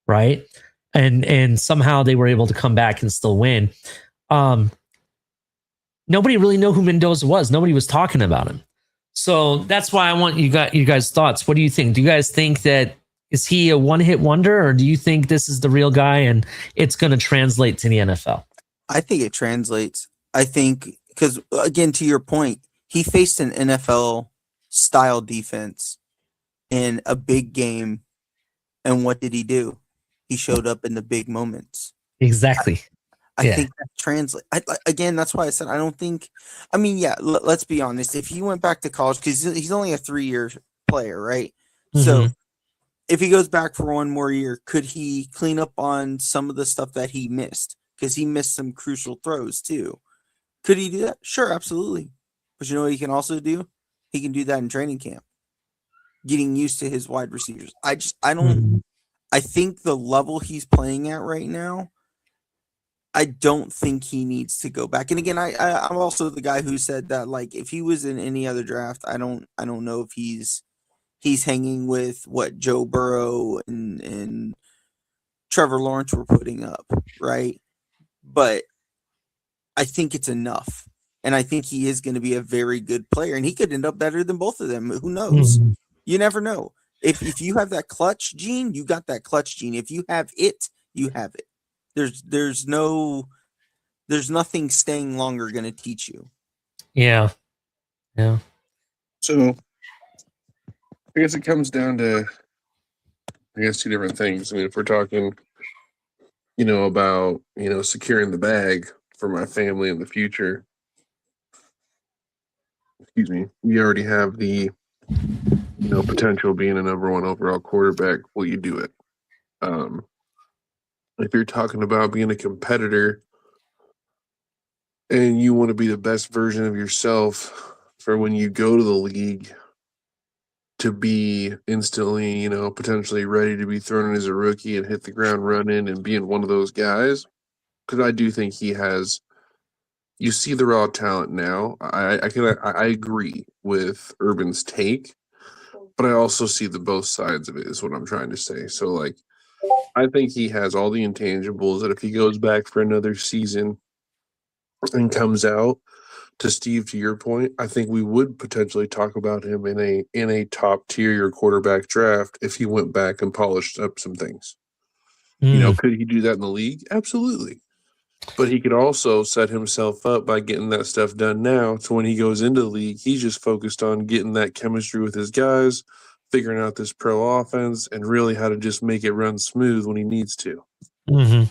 right? And somehow they were able to come back and still win. Nobody really knew who Mendoza was. Nobody was talking about him. So that's why I want you guys' thoughts. What do you think? Do you guys think that is he a one-hit wonder, or do you think this is the real guy and it's going to translate to the NFL? I think it translates. I think because, again, to your point, he faced an NFL-style defense in a big game, and what did he do? He showed up in the big moments. Exactly. I think that translates. Again, that's why I said I don't think. I mean, yeah, let's be honest. If he went back to college, because he's only a 3-year player, right? Mm-hmm. So if he goes back for one more year, could he clean up on some of the stuff that he missed? Because he missed some crucial throws too. Could he do that? Sure, absolutely. But you know what he can also do? He can do that in training camp, getting used to his wide receivers. I don't. I think the level he's playing at right now, I don't think he needs to go back. And again, I'm also the guy who said that, like, if he was in any other draft, I don't know if he's hanging with what Joe Burrow and Trevor Lawrence were putting up, right? But I think it's enough. And I think he is going to be a very good player, and he could end up better than both of them. Who knows? Mm-hmm. You never know. If you have that clutch gene, you got that clutch gene. If you have it, you have it. There's nothing staying longer going to teach you. Yeah. So I guess it comes down to, two different things. I mean, if we're talking, about, securing the bag for my family in the future, we already have the, potential being a number one overall quarterback. Will you do it? If you're talking about being a competitor and you want to be the best version of yourself for when you go to the league, to be instantly, potentially ready to be thrown in as a rookie and hit the ground running and being one of those guys, because I do think he has. You see the raw talent now. I agree with Urban's take, but I also see the both sides of it, is what I'm trying to say. So, like, I think he has all the intangibles that if he goes back for another season and comes out, to Steve, to your point, I think we would potentially talk about him in a top tier quarterback draft if he went back and polished up some things. Could he do that in the league? Absolutely. But he could also set himself up by getting that stuff done now. So when he goes into the league, he's just focused on getting that chemistry with his guys, figuring out this pro offense, and really how to just make it run smooth when he needs to. Mm-hmm.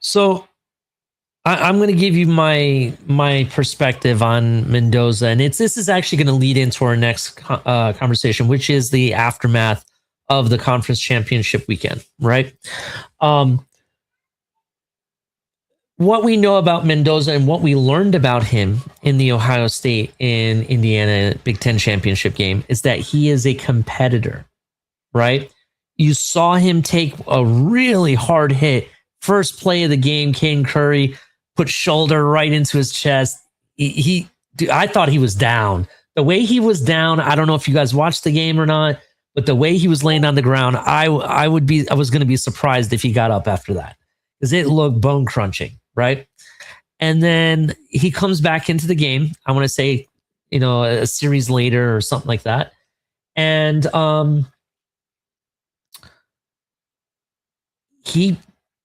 So I'm going to give you my perspective on Mendoza, and this is actually going to lead into our next conversation, which is the aftermath of the conference championship weekend, right? What we know about Mendoza and what we learned about him in the Ohio State and Indiana Big Ten championship game is that he is a competitor, right? You saw him take a really hard hit. First play of the game, Caden Curry put shoulder right into his chest. Dude, I thought he was down. The way he was down, I don't know if you guys watched the game or not, but the way he was laying on the ground, I was going to be surprised if he got up after that, because it looked bone crunching, right? And then he comes back into the game. I want to say, a series later or something like that. And he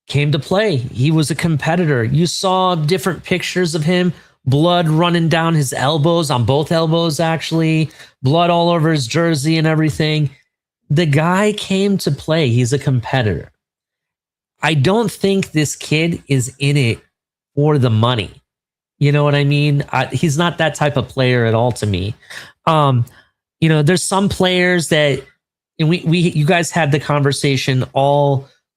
came to play. He was a competitor. You saw different pictures of him, blood running down his elbows, on both elbows, actually, blood all over his jersey and everything. The guy came to play. He's a competitor. I don't think this kid is in it for the money. You know what I mean? He's not that type of player at all to me. There's some players that, and you guys had the conversation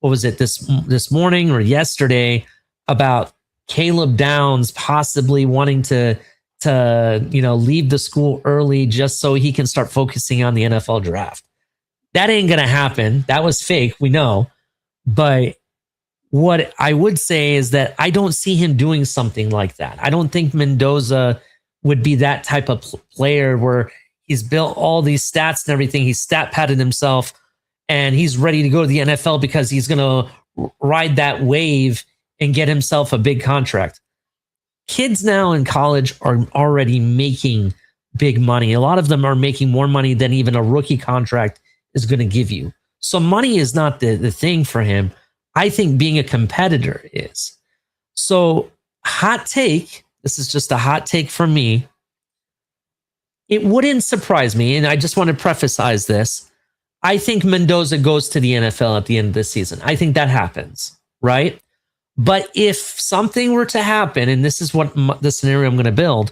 what was it, this morning or yesterday, about Caleb Downs possibly wanting to leave the school early just so he can start focusing on the NFL draft. That ain't going to happen. That was fake, we know. But what I would say is that I don't see him doing something like that. I don't think Mendoza would be that type of player where he's built all these stats and everything. He's stat padded himself and he's ready to go to the NFL because he's going to ride that wave and get himself a big contract. Kids now in college are already making big money. A lot of them are making more money than even a rookie contract is going to give you. So money is not the thing for him. I think being a competitor is. So, hot take, this is just a hot take from me. It wouldn't surprise me, and I just want to preface this. I think Mendoza goes to the NFL at the end of this season. I think that happens, right? But if something were to happen, and this is what the scenario I'm going to build,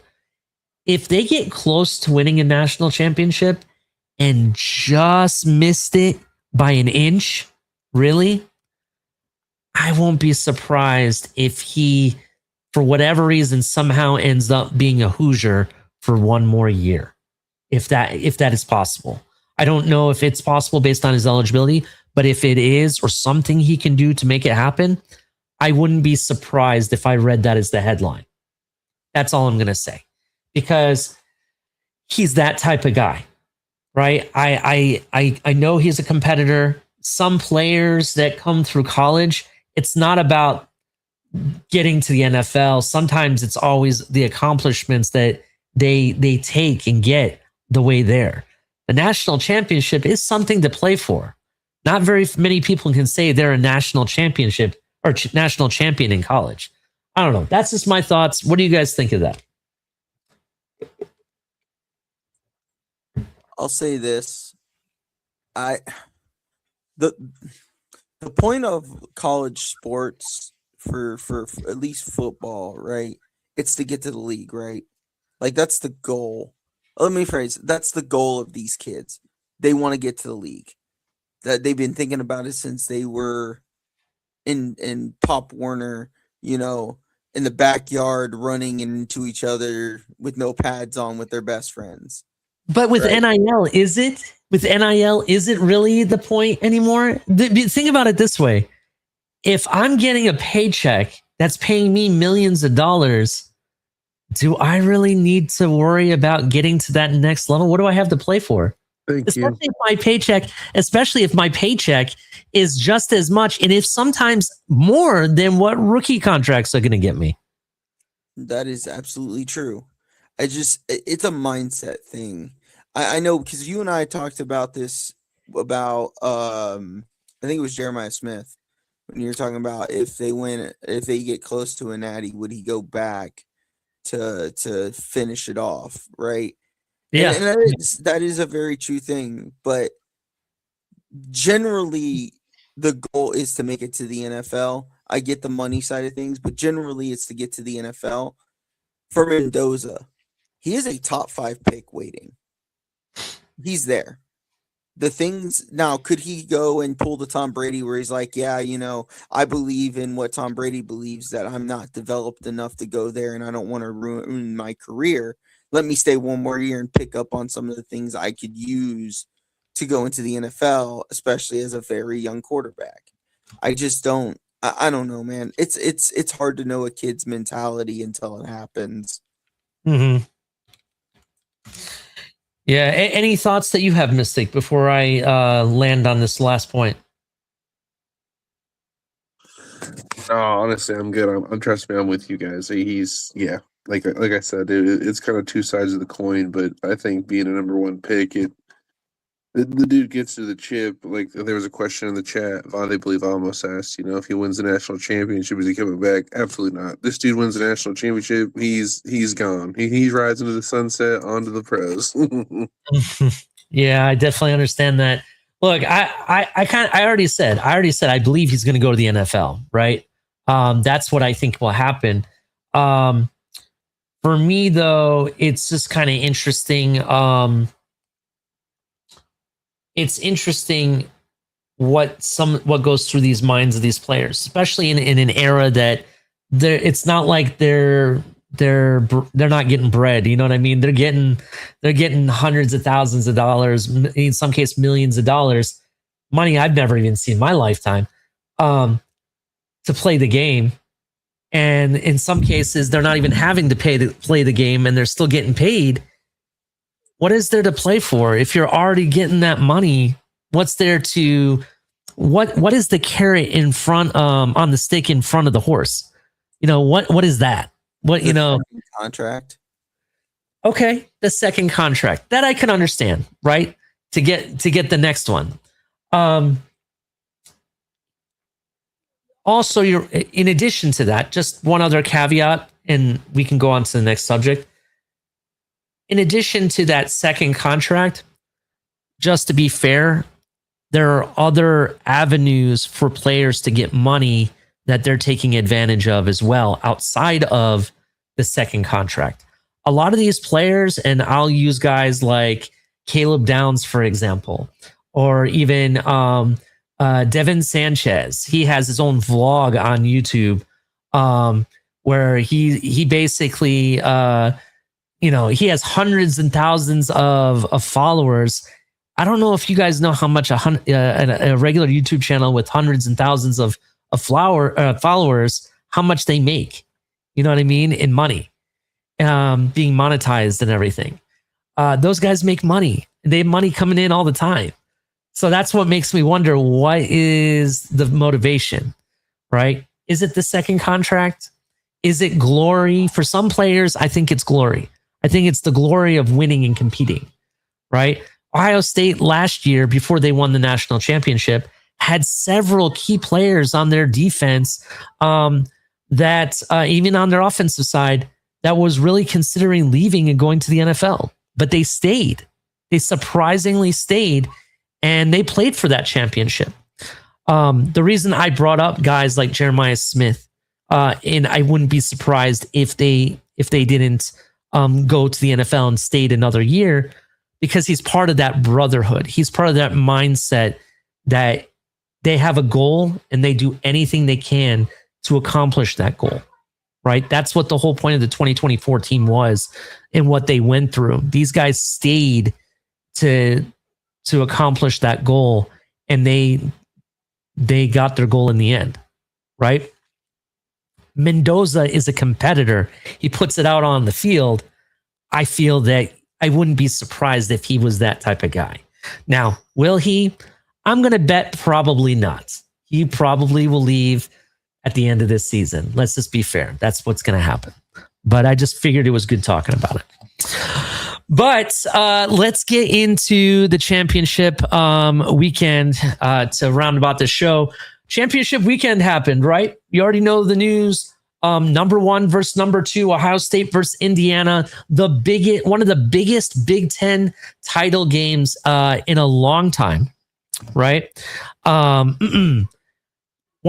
if they get close to winning a national championship and just missed it by an inch, really, I won't be surprised if he, for whatever reason, somehow ends up being a Hoosier for one more year, if that is possible. I don't know if it's possible based on his eligibility, but if it is, or something he can do to make it happen, I wouldn't be surprised if I read that as the headline. That's all I'm going to say, because he's that type of guy, right? I know he's a competitor. Some players that come through college, it's not about getting to the NFL. Sometimes it's always the accomplishments that they take and get the way there. The national championship is something to play for. Not very many people can say they're a national championship or national champion in college. I don't know. That's just my thoughts. What do you guys think of that? I'll say this. The point of college sports for at least football, right? It's to get to the league, right? Like, that's the goal. Let me phrase it. That's the goal of these kids. They want to get to the league. That they've been thinking about it since they were in Pop Warner, in the backyard running into each other with no pads on with their best friends. But with right? NIL, is it? With NIL, is it really the point anymore? Think about it this way. If I'm getting a paycheck that's paying me millions of dollars, do I really need to worry about getting to that next level? What do I have to play for? Especially if my paycheck is just as much, and if sometimes more than what rookie contracts are going to get me. That is absolutely true. It's a mindset thing. I know, because you and I talked about this about I think it was Jeremiah Smith, when you were talking about if they get close to a natty, would he go back to finish it off, right? Yeah, and that is a very true thing. But generally, the goal is to make it to the NFL. I get the money side of things, but generally, it's to get to the NFL. For Mendoza, he is a top 5 pick waiting. He's there. The things now, could he go and pull the Tom Brady where he's like, yeah, I believe in what Tom Brady believes, that I'm not developed enough to go there and I don't want to ruin my career. Let me stay one more year and pick up on some of the things I could use to go into the NFL, especially as a very young quarterback. I just don't I don't know, man. It's hard to know a kid's mentality until it happens. Mm-hmm. Yeah. Any thoughts that you have, Mystic, before I land on this last point? No, honestly, I'm good. I'm trust me, I'm with you guys. He's like I said, it's kind of two sides of the coin. But I think being a number one pick, the dude gets to the chip. Like there was a question in the chat. I believe almost asked, if he wins the national championship, is he coming back? Absolutely not. This dude wins the national championship, he's gone. He's rising to the sunset onto the pros. Yeah, I definitely understand that. Look, I already said I believe he's going to go to the NFL, right? That's what I think will happen. For me though, it's just kind of interesting. It's interesting what goes through these minds of these players, especially in an era that it's not like they're not getting bread. You know what I mean? They're getting hundreds of thousands of dollars, in some case millions of dollars, money I've never even seen in my lifetime, to play the game. And in some cases, they're not even having to pay to play the game, and they're still getting paid. What is there to play for? If you're already getting that money, what's there to what is the carrot in front on the stick in front of the horse? What is that? Contract. Okay, the second contract that I can understand, right? To get the next one. Also, you're in addition to that, just one other caveat, and we can go on to the next subject. In addition to that second contract, just to be fair, there are other avenues for players to get money that they're taking advantage of as well outside of the second contract. A lot of these players, and I'll use guys like Caleb Downs, for example, or even Devin Sanchez. He has his own vlog on YouTube where he basically, he has hundreds and thousands of followers. I don't know if you guys know how much a regular YouTube channel with hundreds and thousands of followers, how much they make. You know what I mean? In money, being monetized and everything. Those guys make money. They have money coming in all the time. So that's what makes me wonder, what is the motivation, right? Is it the second contract? Is it glory? For some players, I think it's glory. I think it's the glory of winning and competing, right? Ohio State last year, before they won the national championship, had several key players on their defense that even on their offensive side, that was really considering leaving and going to the NFL. But they stayed. They surprisingly stayed, and they played for that championship. The reason I brought up guys like Jeremiah Smith, and I wouldn't be surprised if they didn't go to the NFL and stayed another year, because he's part of that brotherhood. He's part of that mindset that they have a goal and they do anything they can to accomplish that goal, right? That's what the whole point of the 2024 team was and what they went through. These guys stayed to accomplish that goal, and they got their goal in the end, right? Mendoza is a competitor. He puts it out on the field. I feel that I wouldn't be surprised if he was that type of guy. Now, will he? I'm going to bet probably not. He probably will leave at the end of this season. Let's just be fair. That's what's going to happen. But I just figured it was good talking about it. But let's get into the championship weekend to round about the show. Championship weekend happened, right? You already know the news. Number 1 versus number 2, Ohio State versus Indiana. One of the biggest Big Ten title games in a long time, right? One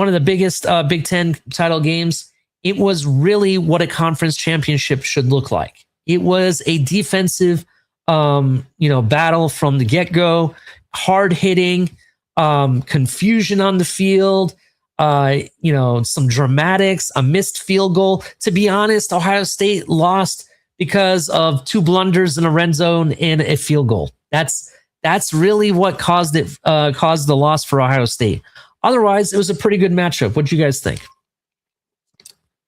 of the biggest Big Ten title games. It was really what a conference championship should look like. It was a defensive, battle from the get-go, hard hitting, confusion on the field, some dramatics, a missed field goal. To be honest, Ohio State lost because of 2 blunders in a red zone and a field goal. That's really what caused the loss for Ohio State. otherwise, it was a pretty good matchup. What do you guys think?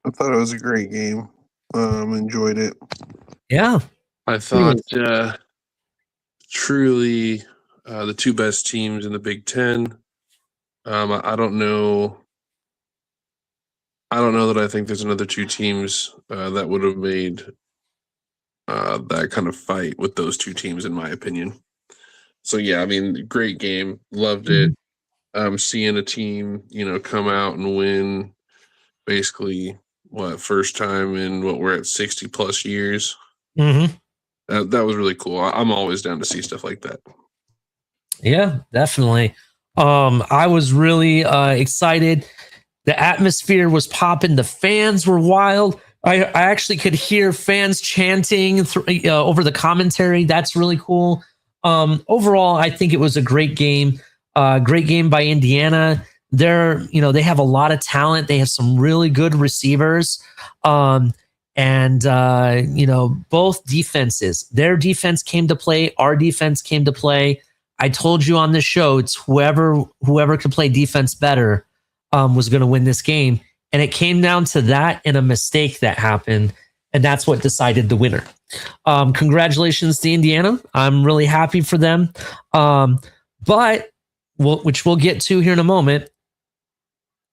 I thought it was a great game. Enjoyed it. Yeah. I thought truly the two best teams in the Big Ten. I don't know. I don't know that I think there's another two teams that would have made that kind of fight with those two teams, in my opinion. So yeah, I mean, great game, loved it. Seeing a team, come out and win, basically, first time in we're at 60 plus years. Mm-hmm. That was really cool. I'm always down to see stuff like that. Yeah, definitely. I was really excited. The atmosphere was popping. The fans were wild. I actually could hear fans chanting over the commentary. That's really cool. Overall, I think it was a great game. Great game by Indiana. They have a lot of talent. They have some really good receivers. And both defenses. Their defense came to play. Our defense came to play. I told you on the show, it's whoever could play defense better was going to win this game. And it came down to that and a mistake that happened. And that's what decided the winner. Congratulations to Indiana. I'm really happy for them. Which we'll get to here in a moment.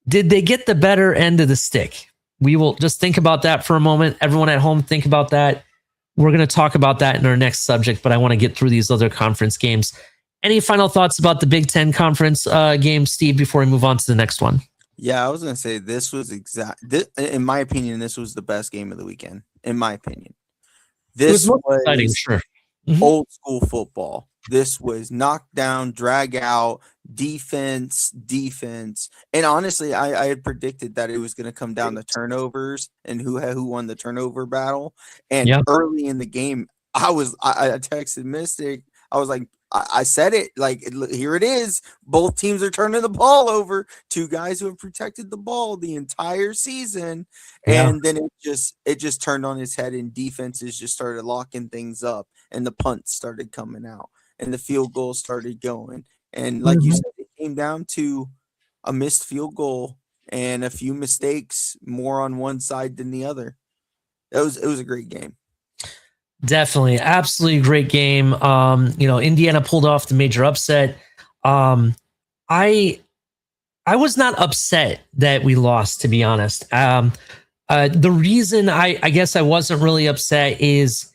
Did they get the better end of the stick? We will just think about that for a moment. Everyone at home, think about that. We're going to talk about that in our next subject, but I want to get through these other conference games. Any final thoughts about the Big Ten conference game, Steve, before we move on to the next one? Yeah, I was going to say this was in my opinion, this was the best game of the weekend, in my opinion. This was exciting, sure. Old school football. This was knockdown, drag out, defense. And honestly, I had predicted that it was going to come down to turnovers and who won the turnover battle. And early in the game, I texted Mystic. I was like, I said it, like, here it is. Both teams are turning the ball over. Two guys who have protected the ball the entire season. And then it just turned on its head, and defenses just started locking things up, and the punts started coming out, and the field goals started going. And like you said, it came down to a missed field goal and a few mistakes, more on one side than the other. It was a great game. Definitely. Absolutely great game. Indiana pulled off the major upset. I was not upset that we lost, to be honest. The reason I guess I wasn't really upset is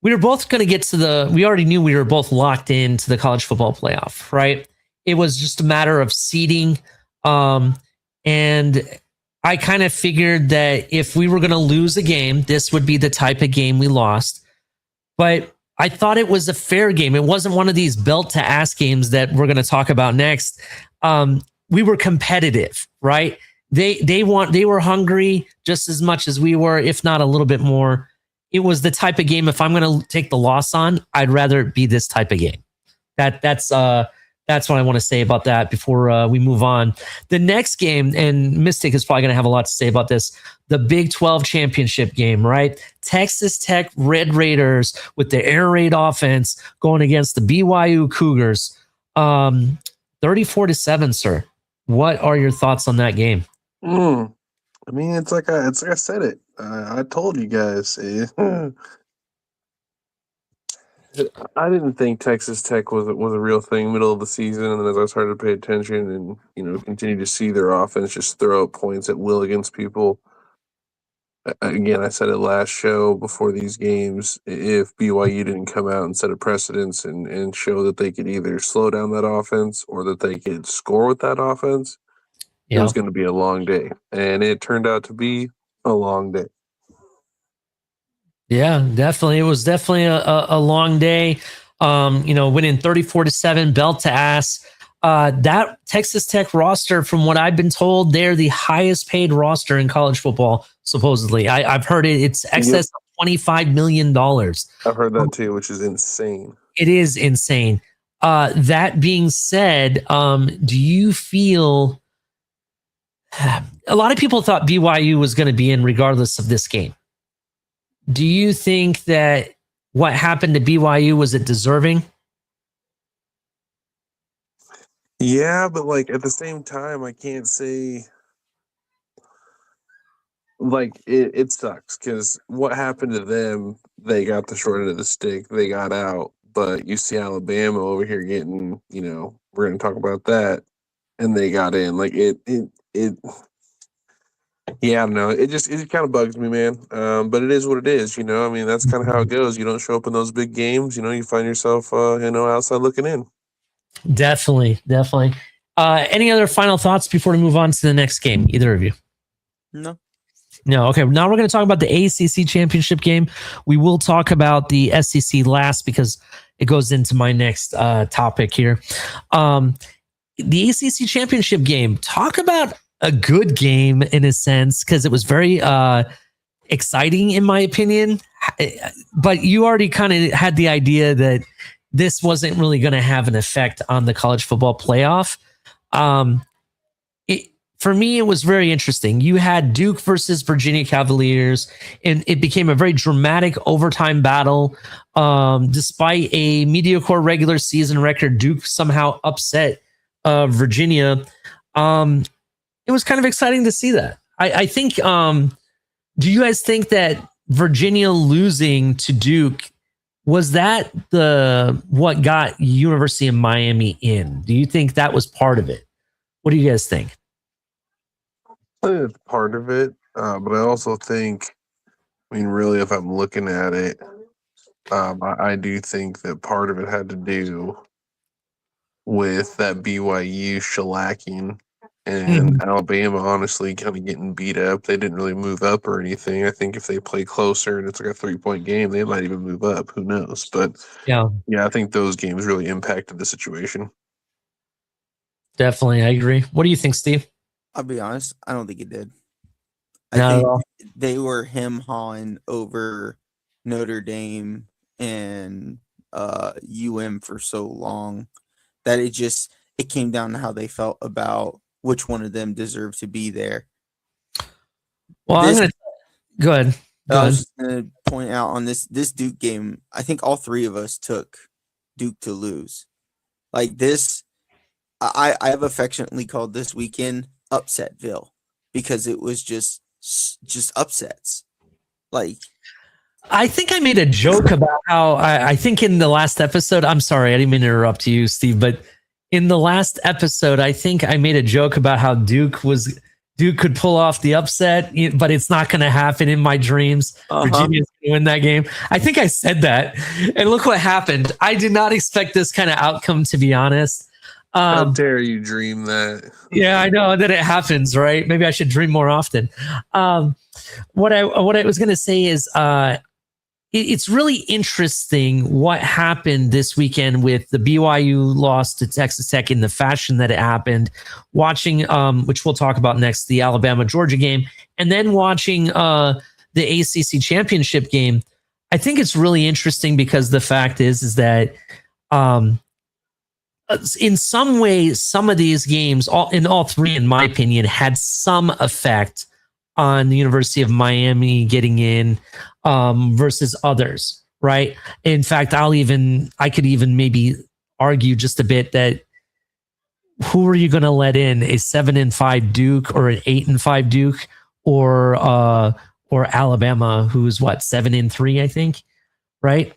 we were both going to get to we already knew we were both locked into the college football playoff, right? It was just a matter of seeding. And I kind of figured that if we were going to lose a game, this would be the type of game we lost. But I thought it was a fair game. It wasn't one of these belt to ass games that we're going to talk about next. We were competitive, right? They were hungry just as much as we were, if not a little bit more. It was the type of game, if I'm going to take the loss on, I'd rather it be this type of game. That's what I want to say about that before we move on. The next game, and Mystic is probably going to have a lot to say about this, the Big 12 championship game, right? Texas Tech Red Raiders with the air raid offense going against the BYU Cougars. 34-7, sir. What are your thoughts on that game? I mean, it's like I said it. I told you guys. I didn't think Texas Tech was a real thing middle of the season, and then as I started to pay attention and continue to see their offense just throw up points at will against people. Again, I said it last show before these games. If BYU didn't come out and set a precedence and show that they could either slow down that offense or that they could score with that offense, it was going to be a long day, and it turned out to be a long day. Yeah, definitely. It was definitely a long day. Winning 34-7, belt to ass. That Texas Tech roster, from what I've been told, they're the highest paid roster in college football, supposedly. I've heard it's excess of $25 million. I've heard that too, which is insane. It is insane. That being said, do you feel... A lot of people thought BYU was going to be in regardless of this game. Do you think that what happened to BYU, was it deserving? Yeah, but like at the same time, I can't say like it sucks because what happened to them? They got the short end of the stick. They got out, but you see Alabama over here getting, we're gonna talk about that, and they got in. Like it. Yeah, I don't know. It kind of bugs me, man. But it is what it is. I mean, that's kind of how it goes. You don't show up in those big games. You find yourself, outside looking in. Definitely, definitely. Any other final thoughts before we move on to the next game? Either of you? No. No. Okay. Now we're going to talk about the ACC championship game. We will talk about the SEC last because it goes into my next topic here. The ACC championship game. Talk about a good game in a sense because it was very exciting in my opinion. But you already kind of had the idea that this wasn't really going to have an effect on the college football playoff. For me, it was very interesting. You had Duke versus Virginia Cavaliers, and it became a very dramatic overtime battle. Despite a mediocre regular season record, Duke somehow upset Virginia. It was kind of exciting to see that. I think. Do you guys think that Virginia losing to Duke was that what got University of Miami in? Do you think that was part of it? What do you guys think? I think it's part of it, but I also think, I mean, really, if I'm looking at it, I do think that part of it had to do with that BYU shellacking and Alabama honestly kind of getting beat up. They didn't really move up or anything. I think if they play closer and it's like a 3-point game, they might even move up. Who knows? But Yeah, I think those games really impacted the situation. definitely. I agree. What do you think, Steve? I'll be honest. I don't think it did. I Not at think all. they were hawing over Notre Dame and for so long that it came down to how they felt about which one of them deserved to be there. Well, I'm going to go ahead. I was just going to point out on this Duke game, I think all three of us took Duke to lose. Like this, I have affectionately called this weekend Upsetville because it was just upsets. Like, I think I made a joke about how I think in the last episode, I'm sorry, I didn't mean to interrupt you, Steve, but in the last episode, I think I made a joke about how Duke could pull off the upset, but it's not going to happen in my dreams. Virginia's going to win that game. I think I said that. And look what happened. I did not expect this kind of outcome, to be honest. How dare you dream that? Yeah, I know that it happens, right? Maybe I should dream more often. What I was going to say is it's really interesting what happened this weekend with the BYU loss to Texas Tech in the fashion that it happened. Watching, which we'll talk about next, the Alabama Georgia game, and then watching the ACC championship game. I think it's really interesting because the fact is that in some ways, some of these games, all three, in my opinion, had some effect on the University of Miami getting in versus others, right? In fact, I could even maybe argue just a bit that who are you going to let in, a 7-5 Duke or an 8-5 Duke or Alabama, who's what, 7-3, I think, right?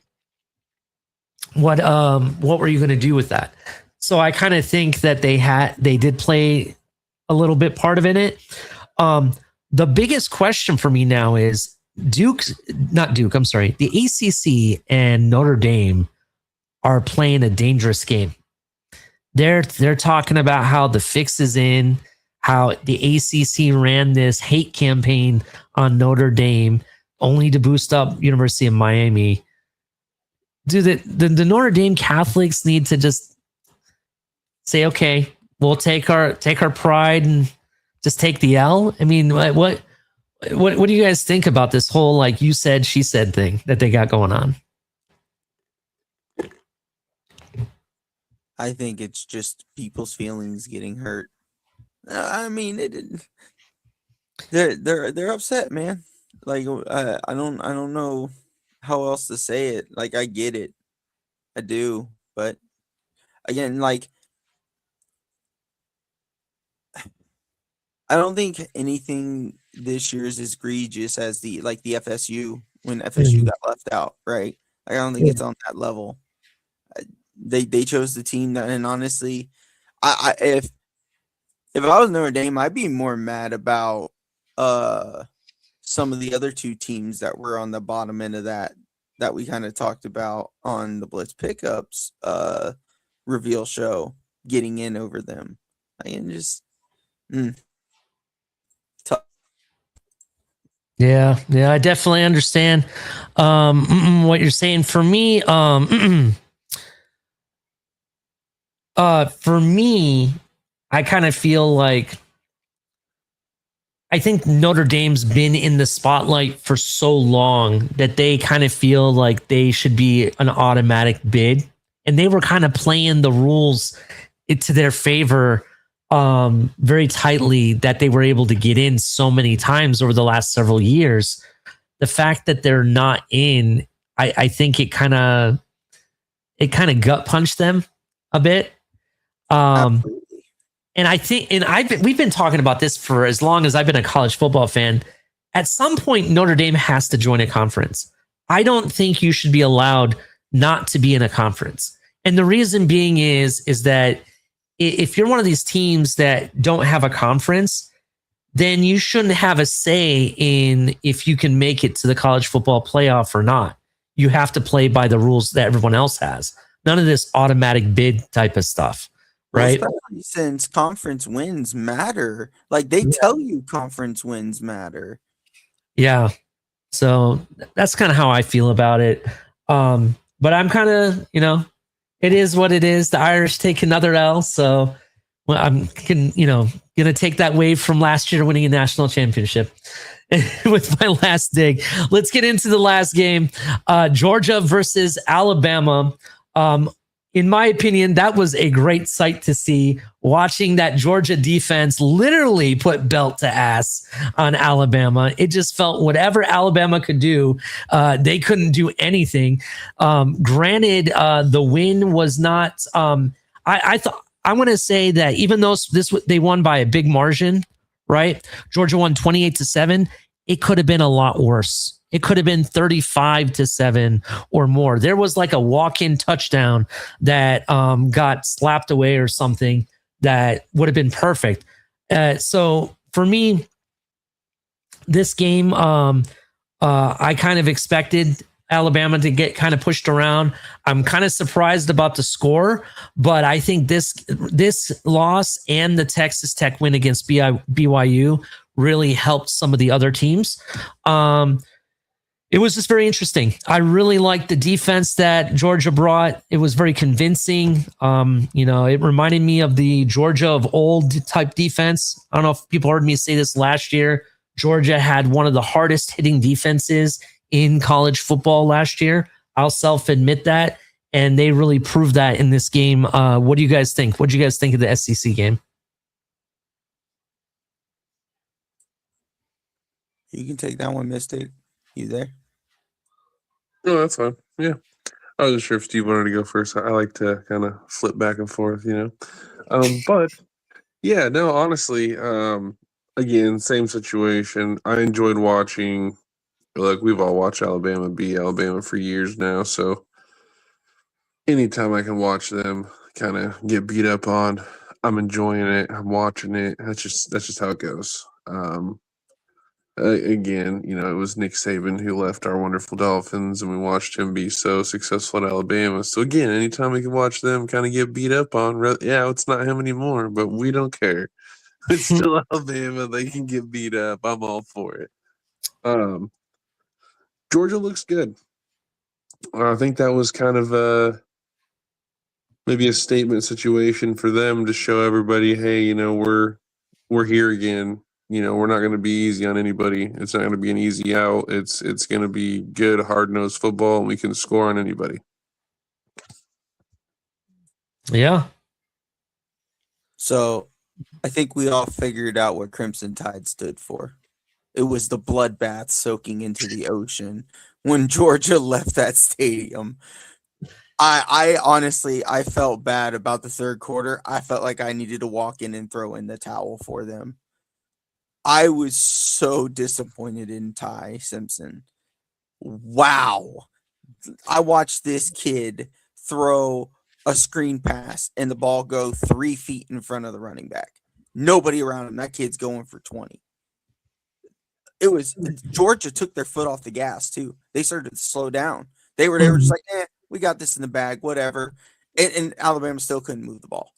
What were you going to do with that? So I kind of think that they did play a little bit part of it. The biggest question for me now is the ACC and Notre Dame are playing a dangerous game. They're talking about how the fix is in, how the ACC ran this hate campaign on Notre Dame only to boost up University of Miami. Do the Notre Dame Catholics need to just say, okay, we'll take our pride and just take the L? I mean, what do you guys think about this whole, like you said, she said thing that they got going on? I think it's just people's feelings getting hurt. I mean, they're upset, man. Like, I don't know how else to say it. Like, I get it, I do, but again, like, I don't think anything this year is as egregious as the FSU when FSU got left out, right? Like, I don't think it's on that level. They chose the team that, and honestly, if I was Notre Dame, I'd be more mad about some of the other two teams that were on the bottom end of that we kind of talked about on the Blitz Pickups reveal show, getting in over them. I can just tough. Yeah, I definitely understand what you're saying. For me, for me, I kind of feel like I think Notre Dame's been in the spotlight for so long that they kind of feel like they should be an automatic bid, and they were kind of playing the rules to their favor very tightly, that they were able to get in so many times over the last several years. The fact that they're not in, I think it kind of gut punched them a bit. Absolutely. And I think, we've been talking about this for as long as I've been a college football fan. At some point, Notre Dame has to join a conference. I don't think you should be allowed not to be in a conference. And the reason being is that if you're one of these teams that don't have a conference, then you shouldn't have a say in if you can make it to the college football playoff or not. You have to play by the rules that everyone else has. None of this automatic bid type of stuff. Right. Well, especially since conference wins matter. Like, they tell you conference wins matter. Yeah. So that's kind of how I feel about it. But I'm kind of, it is what it is. The Irish take another L. So I'm going to take that wave from last year winning a national championship with my last dig. Let's get into the last game. Georgia versus Alabama. In my opinion, that was a great sight to see, watching that Georgia defense literally put belt to ass on Alabama. It just felt whatever Alabama could do, they couldn't do anything. Granted, the win was not, I want to say that even though they won by a big margin, right? Georgia won 28-7. It could have been a lot worse. It could have been 35-7 or more. There was like a walk-in touchdown that got slapped away or something that would have been perfect. So for me, this game, I kind of expected Alabama to get kind of pushed around. I'm kind of surprised about the score, but I think this loss and the Texas Tech win against BYU really helped some of the other teams. It was just very interesting. I really liked the defense that Georgia brought. It was very convincing. It reminded me of the Georgia of old type defense. I don't know if people heard me say this last year. Georgia had one of the hardest hitting defenses in college football last year. I'll self-admit that. And they really proved that in this game. What do you guys think? What do you guys think of the SEC game? You can take that one, Mystic. You there? No, that's fine. Yeah. I wasn't sure if Steve wanted to go first. I like to kind of flip back and forth, But yeah, no, honestly, again, same situation. I enjoyed watching. Look, we've all watched Alabama beat Alabama for years now, so anytime I can watch them kind of get beat up on, I'm enjoying it. I'm watching it. That's just how it goes. Again, it was Nick Saban who left our wonderful Dolphins, and we watched him be so successful at Alabama. So again, anytime we can watch them kind of get beat up on, it's not him anymore, but we don't care. It's still Alabama. They can get beat up. I'm all for it. Georgia looks good. I think that was kind of maybe a statement situation for them to show everybody, hey, we're here again. We're not going to be easy on anybody. It's not going to be an easy out. It's going to be good, hard-nosed football, and we can score on anybody. Yeah. So I think we all figured out what Crimson Tide stood for. It was the bloodbath soaking into the ocean when Georgia left that stadium. I honestly, I felt bad about the third quarter. I felt like I needed to walk in and throw in the towel for them. I was so disappointed in Ty Simpson. Wow. I watched this kid throw a screen pass and the ball go 3 feet in front of the running back. Nobody around him. That kid's going for 20. It was Georgia took their foot off the gas too. They started to slow down. They were just like, we got this in the bag, whatever. And Alabama still couldn't move the ball.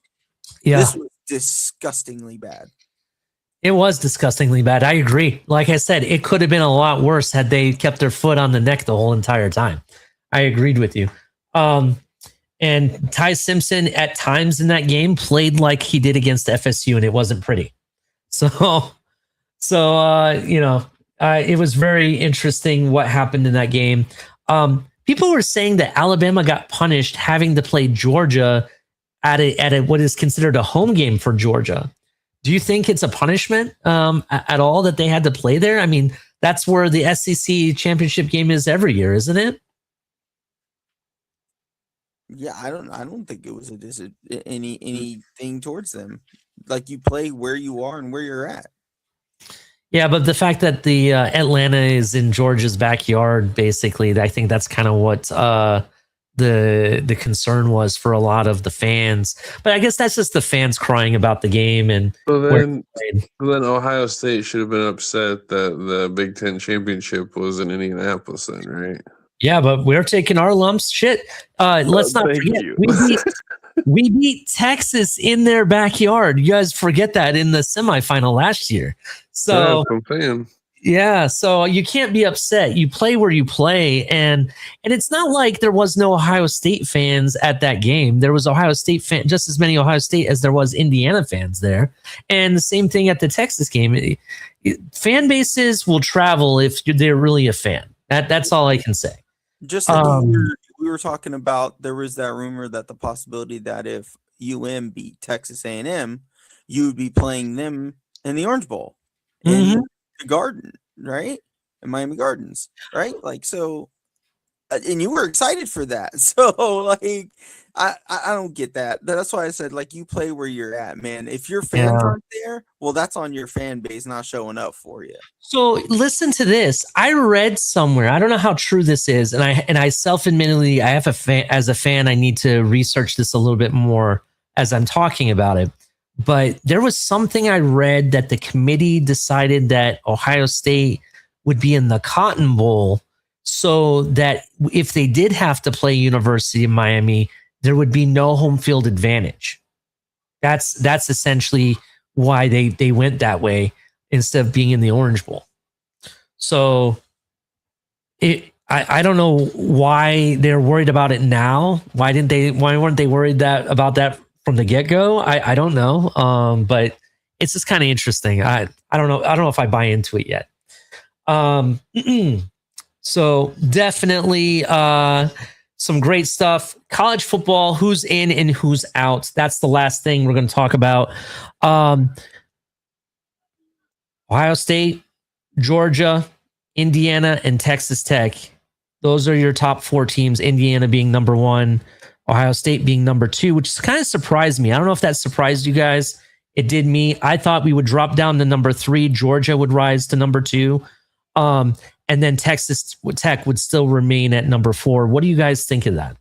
Yeah. This was disgustingly bad. It was disgustingly bad. I agree. Like I said, it could have been a lot worse had they kept their foot on the neck the whole entire time. I agreed with you. And Ty Simpson at times in that game played like he did against FSU, and it wasn't pretty. So it was very interesting what happened in that game. People were saying that Alabama got punished having to play Georgia at a what is considered a home game for Georgia. Do you think it's a punishment at all that they had to play there? I mean, that's where the SEC championship game is every year, isn't it? Yeah, I don't think it was anything towards them. Like, you play where you are and where you're at. Yeah, but the fact that the Atlanta is in Georgia's backyard, basically, I think that's kind of what the concern was for a lot of the fans. But I guess that's just the fans crying about the game. And then Ohio State should have been upset that the Big Ten championship was in Indianapolis then, right? Yeah, but we're taking our lumps. Shit. Let's not forget. We beat Texas in their backyard. You guys forget that in the semifinal last year. So yeah, so you can't be upset. You play where you play, and it's not like there was no Ohio State fans at that game. There was Ohio State fan, just as many Ohio State as there was Indiana fans there, and the same thing at the Texas game. Fan bases will travel if they're really a fan. That's all I can say. Just like we were talking about, there was that rumor that the possibility that if UM beat Texas A&M, you would be playing them in the Orange Bowl in the Garden, right? In Miami Gardens, right? Like, so, and you were excited for that. So, like, I don't get that. That's why I said, like, you play where you're at, man. If your fans aren't there, well, that's on your fan base not showing up for you. So listen to this. I read somewhere, I don't know how true this is, and I self-admittedly, I have as a fan, I need to research this a little bit more as I'm talking about it. But there was something I read that the committee decided that Ohio State would be in the Cotton Bowl, so that if they did have to play University of Miami, there would be no home field advantage. That's essentially why they went that way instead of being in the Orange Bowl. So I don't know why they're worried about it now. Why weren't they worried about that from the get-go? I don't know. But it's just kind of interesting. I don't know. I don't know if I buy into it yet. So definitely some great stuff. College football, who's in and who's out. That's the last thing we're going to talk about. Ohio State, Georgia, Indiana, and Texas Tech. Those are your top 4 teams. Indiana being number 1, Ohio State being number 2, which kind of surprised me. I don't know if that surprised you guys. It did me. I thought we would drop down to number 3. Georgia would rise to number 2. And then Texas Tech would still remain at number 4. What do you guys think of that?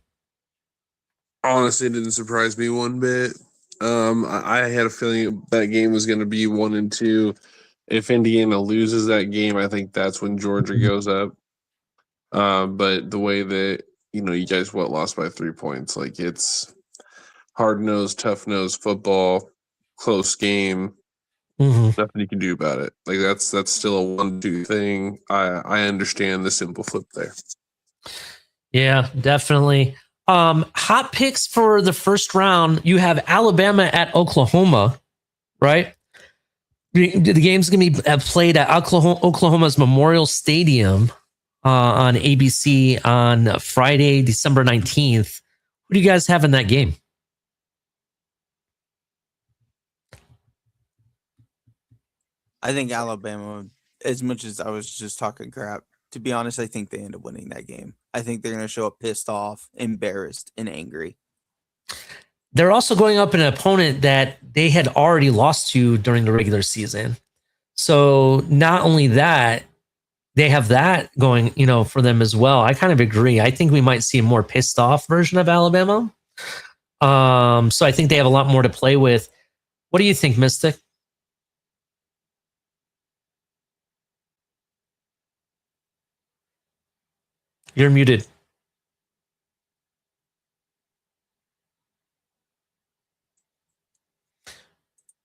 Honestly, it didn't surprise me one bit. I had a feeling that game was going to be 1 and 2. If Indiana loses that game, I think that's when Georgia goes up. But the way that, you guys lost by 3 points, like, it's hard-nosed, tough-nosed football, close game. Nothing you can do about it. Like, that's still a 1-2 thing. I understand the simple flip there. Yeah, definitely. Hot picks for the first round. You have Alabama at Oklahoma, right? The game's going to be played at Oklahoma's Memorial Stadium on ABC on Friday, December 19th. Who do you guys have in that game? I think Alabama, as much as I was just talking crap, to be honest, I think they end up winning that game. I think they're going to show up pissed off, embarrassed, and angry. They're also going up an opponent that they had already lost to during the regular season. So not only that, they have that going, for them as well. I kind of agree. I think we might see a more pissed off version of Alabama. So I think they have a lot more to play with. What do you think, Mystic? You're muted.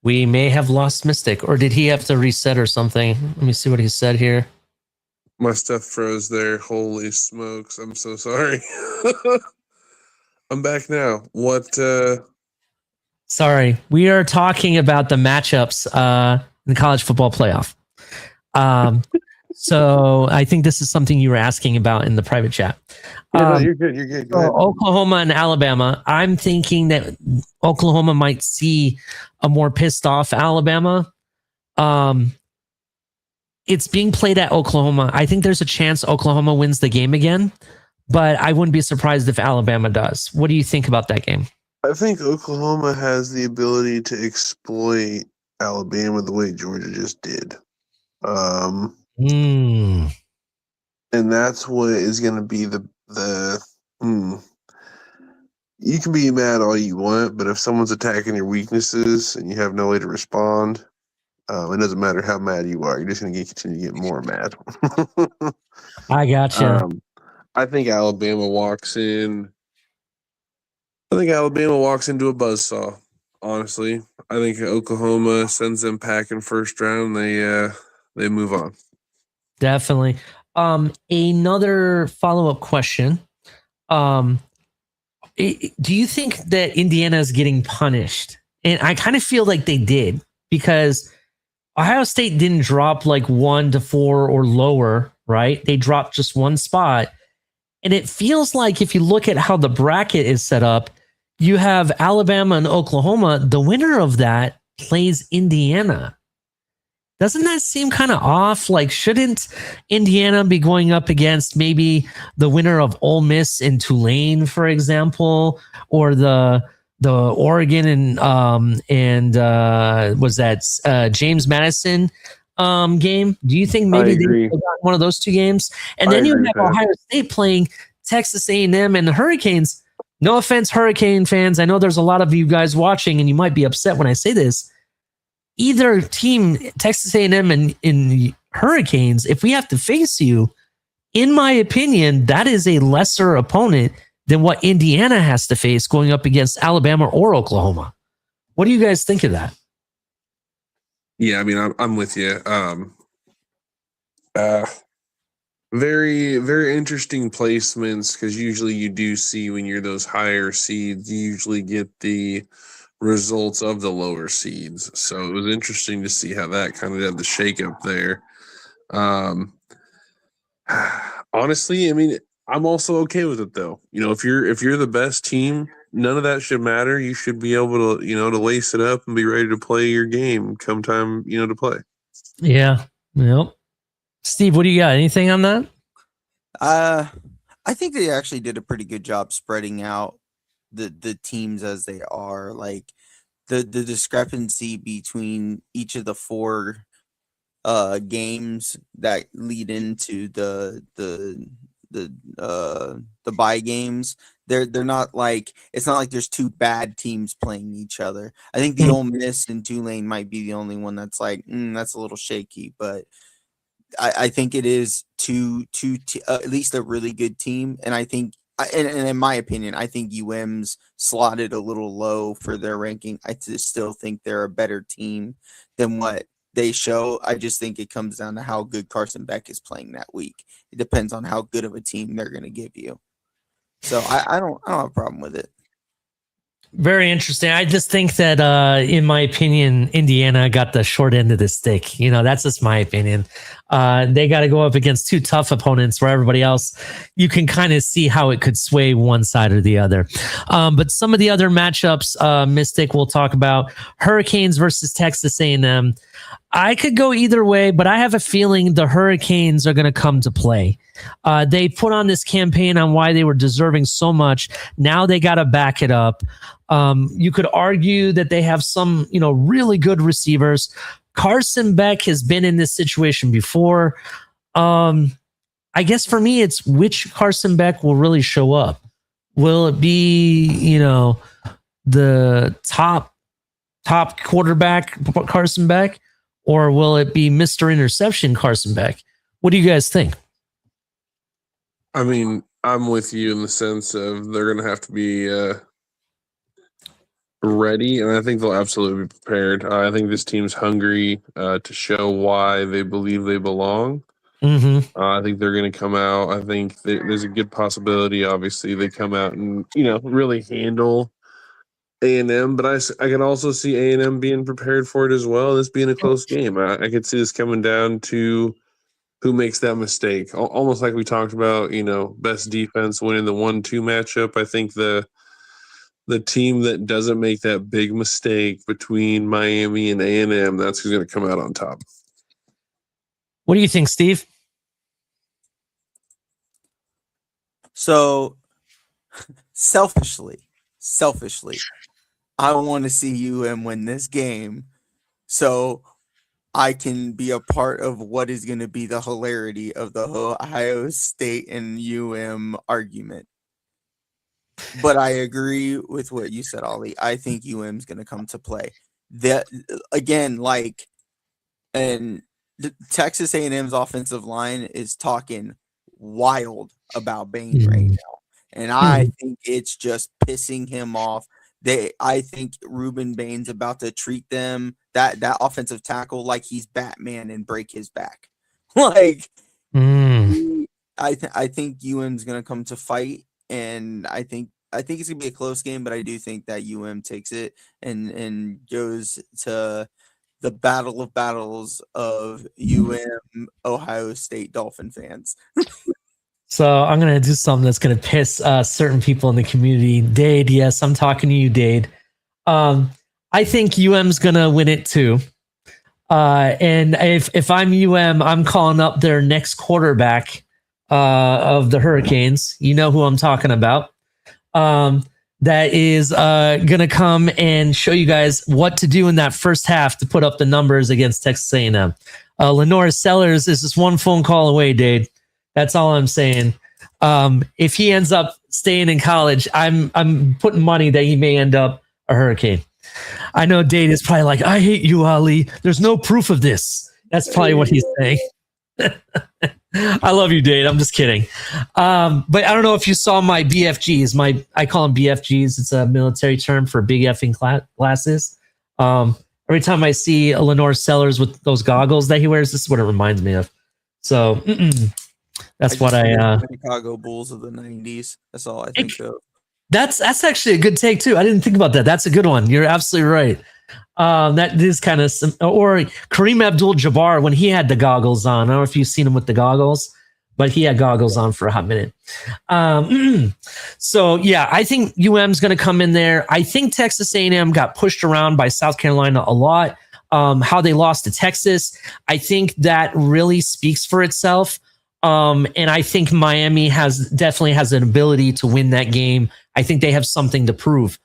We may have lost Mystic, or did he have to reset or something? Let me see what he said here. My stuff froze there. Holy smokes. I'm so sorry. I'm back now. What? Sorry. We are talking about the matchups in the college football playoff. So I think this is something you were asking about in the private chat. No, you're good. You're good. Go ahead. Oklahoma and Alabama. I'm thinking that Oklahoma might see a more pissed off Alabama. It's being played at Oklahoma. I think there's a chance Oklahoma wins the game again, but I wouldn't be surprised if Alabama does. What do you think about that game? I think Oklahoma has the ability to exploit Alabama the way Georgia just did. And that's what is going to be you can be mad all you want, but if someone's attacking your weaknesses and you have no way to respond, it doesn't matter how mad you are. You're just going to continue to get more mad. I gotcha. I think Alabama walks in. I think Alabama walks into a buzzsaw. Honestly, I think Oklahoma sends them packing first round. They move on. Definitely. Another follow-up question. Do you think that Indiana is getting punished? And I kind of feel like they did, because Ohio State didn't drop like 1 to 4 or lower, right? They dropped just one spot. And it feels like if you look at how the bracket is set up, you have Alabama and Oklahoma. The winner of that plays Indiana. Doesn't that seem kind of off? Like, shouldn't Indiana be going up against maybe the winner of Ole Miss and Tulane, for example, or the Oregon and was that James Madison game? Do you think maybe they got one of those two games? And then you have Ohio State playing Texas A&M and the Hurricanes. No offense, Hurricane fans. I know there's a lot of you guys watching, and you might be upset when I say this. Either team, Texas A&M and in Hurricanes, if we have to face you, in my opinion, that is a lesser opponent than what Indiana has to face going up against Alabama or Oklahoma. What do you guys think of that? Yeah, I mean, I'm with you. Very, very interesting placements, because usually you do see when you're those higher seeds, you usually get the results of the lower seeds. So it was interesting to see how that kind of had the shakeup there. Honestly, I mean, I'm also okay with it though. If you're the best team, none of that should matter. You should be able to, to lace it up and be ready to play your game come time, to play. Yeah. Yep. Steve, what do you got? Anything on that? I think they actually did a pretty good job spreading out the teams as they are. Like the discrepancy between each of the 4 games that lead into the bye games. They're not like, it's not like there's 2 bad teams playing each other. I think the Ole Miss and Tulane might be the only one that's like that's a little shaky, but I think it is at least a really good team. And I think, and in my opinion, I think UM's slotted a little low for their ranking. I still think they're a better team than what they show. I just think it comes down to how good Carson Beck is playing that week. It depends on how good of a team they're going to give you. So I don't have a problem with it. Very interesting. I just think that, in my opinion, Indiana got the short end of the stick. That's just my opinion. They got to go up against 2 tough opponents where everybody else, you can kind of see how it could sway one side or the other. But some of the other matchups, Mystic, we'll talk about. Hurricanes versus Texas A&M. I could go either way, but I have a feeling the Hurricanes are going to come to play. They put on this campaign on why they were deserving so much. Now they got to back it up. You could argue that they have some, really good receivers. Carson Beck has been in this situation before. I guess for me, it's which Carson Beck will really show up. Will it be, the top quarterback Carson Beck, or will it be Mr. Interception Carson Beck? What do you guys think? I mean, I'm with you in the sense of they're going to have to be ready, and I think they'll absolutely be prepared. I think this team's hungry to show why they believe they belong. I think they're going to come out. I think there's a good possibility, obviously, they come out and, really handle A&M, but I can also see A&M being prepared for it as well. This being a close game. I could see this coming down to who makes that mistake. Almost like we talked about, best defense winning the 1-2 matchup. I think the team that doesn't make that big mistake between Miami and A&M, that's who's going to come out on top. What do you think, Steve? So, selfishly, I want to see UM win this game so I can be a part of what is going to be the hilarity of the Ohio State and UM argument. But I agree with what you said, Ollie. I think UM's going to come to play. That again, and Texas A&M's offensive line is talking wild about Bain right now, and I think it's just pissing him off. I think Ruben Bain's about to treat them that offensive tackle like he's Batman and break his back. I think UM's gonna come to fight, and I think it's gonna be a close game, but I do think that UM takes it and goes to the battle of battles of UM Ohio State Dolphin fans. So I'm going to do something that's going to piss certain people in the community. Dade, yes, I'm talking to you, Dade. I think UM's going to win it too. And if I'm UM, I'm calling up their next quarterback of the Hurricanes. You know who I'm talking about. That is going to come and show you guys what to do in that first half to put up the numbers against Texas A&M. Lenore Sellers is just one phone call away, Dade. That's all I'm saying. If he ends up staying in college, I'm putting money that he may end up a Hurricane. I know Dade is probably like, I hate you, Ali. There's no proof of this. That's probably what he's saying. I love you, Dade. I'm just kidding. But I don't know if you saw my BFGs. I call them BFGs. It's a military term for big effing glasses. Every time I see a Lenore Sellers with those goggles that he wears, this is what it reminds me of. So that's what Chicago Bulls of the 90s. That's all I think of. That's actually a good take too. I didn't think about that. That's a good one. You're absolutely right. That is kind of or Kareem Abdul-Jabbar when he had the goggles on. I don't know if you've seen him with the goggles, but he had goggles on for a hot minute. So yeah, I think UM's going to come in there. I think Texas A&M got pushed around by South Carolina a lot. How they lost to Texas, I think that really speaks for itself. And I think Miami definitely has an ability to win that game. I think they have something to prove.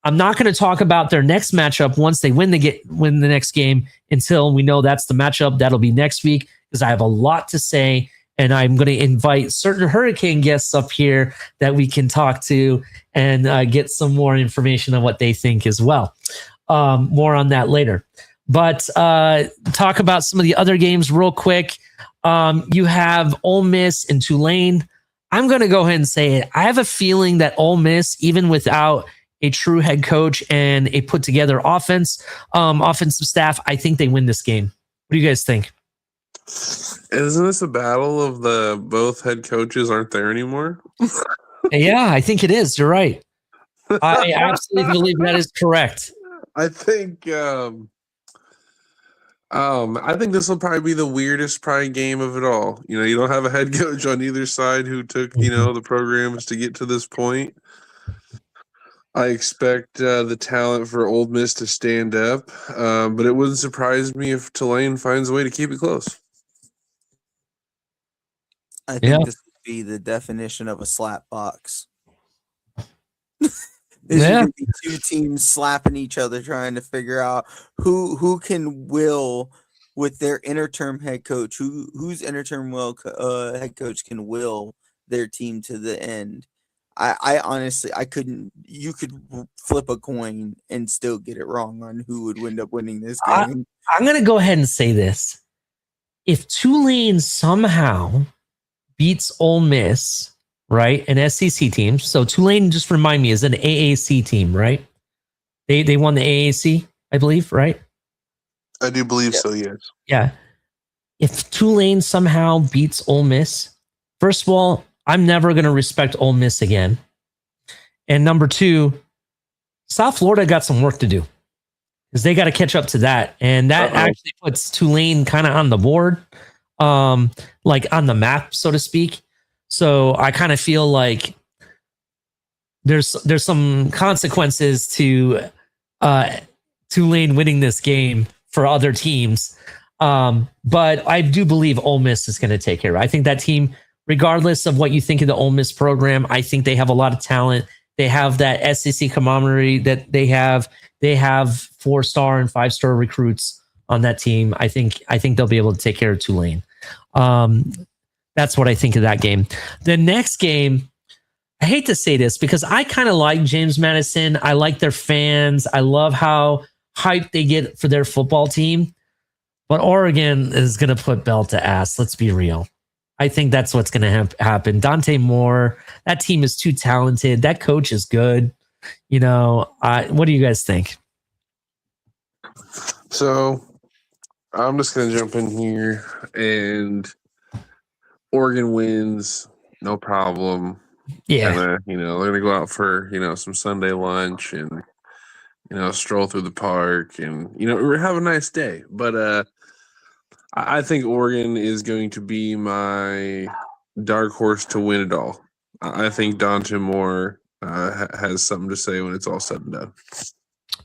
I'm not going to talk about their next matchup once they win the next game until we know that's the matchup. That'll be next week because I have a lot to say, and I'm going to invite certain Hurricane guests up here that we can talk to and get some more information on what they think as well. More on that later. But talk about some of the other games real quick. You have Ole Miss and Tulane. I'm going to go ahead and say it. I have a feeling that Ole Miss, even without a true head coach and a put together offensive staff, I think they win this game. What do you guys think? Isn't this a battle of the both head coaches aren't there anymore? Yeah, I think it is. You're right. I absolutely believe that is correct. I think this will probably be the weirdest game of it all. You don't have a head coach on either side who took, the programs to get to this point. I expect the talent for Ole Miss to stand up, but it wouldn't surprise me if Tulane finds a way to keep it close. I think this would be the definition of a slap box. This is Yeah. going to be two teams slapping each other, trying to figure out who can will with their interterm head coach. Whose interterm head coach can will their team to the end. I honestly, I couldn't. You could flip a coin and still get it wrong on who would end up winning this game. I'm going to go ahead and say this. If Tulane somehow beats Ole Miss, right, an SEC team. So Tulane, just remind me, is an AAC team, right? They won the AAC, I believe, right? I do believe so, yes. Yeah. If Tulane somehow beats Ole Miss, first of all, I'm never going to respect Ole Miss again. And number two, South Florida got some work to do because they got to catch up to that. And that actually puts Tulane kind of on the board, like on the map, so to speak. So I kind of feel like there's some consequences to Tulane winning this game for other teams. But I do believe Ole Miss is going to take care of it. I think that team, regardless of what you think of the Ole Miss program, I think they have a lot of talent. They have that SEC camaraderie that they have. They have 4-star and 5-star recruits on that team. I think they'll be able to take care of Tulane. That's what I think of that game. The next game, I hate to say this because I kind of like James Madison. I like their fans. I love how hyped they get for their football team. But Oregon is going to put belt to ass. Let's be real. I think that's what's going to happen. Dante Moore, that team is too talented. That coach is good. You know, what do you guys think? So I'm just going to jump in here, and Oregon wins, no problem. Yeah. Kinda, they're going to go out for, some Sunday lunch and, stroll through the park and, have a nice day. But I think Oregon is going to be my dark horse to win it all. I think Dante Moore has something to say when it's all said and done.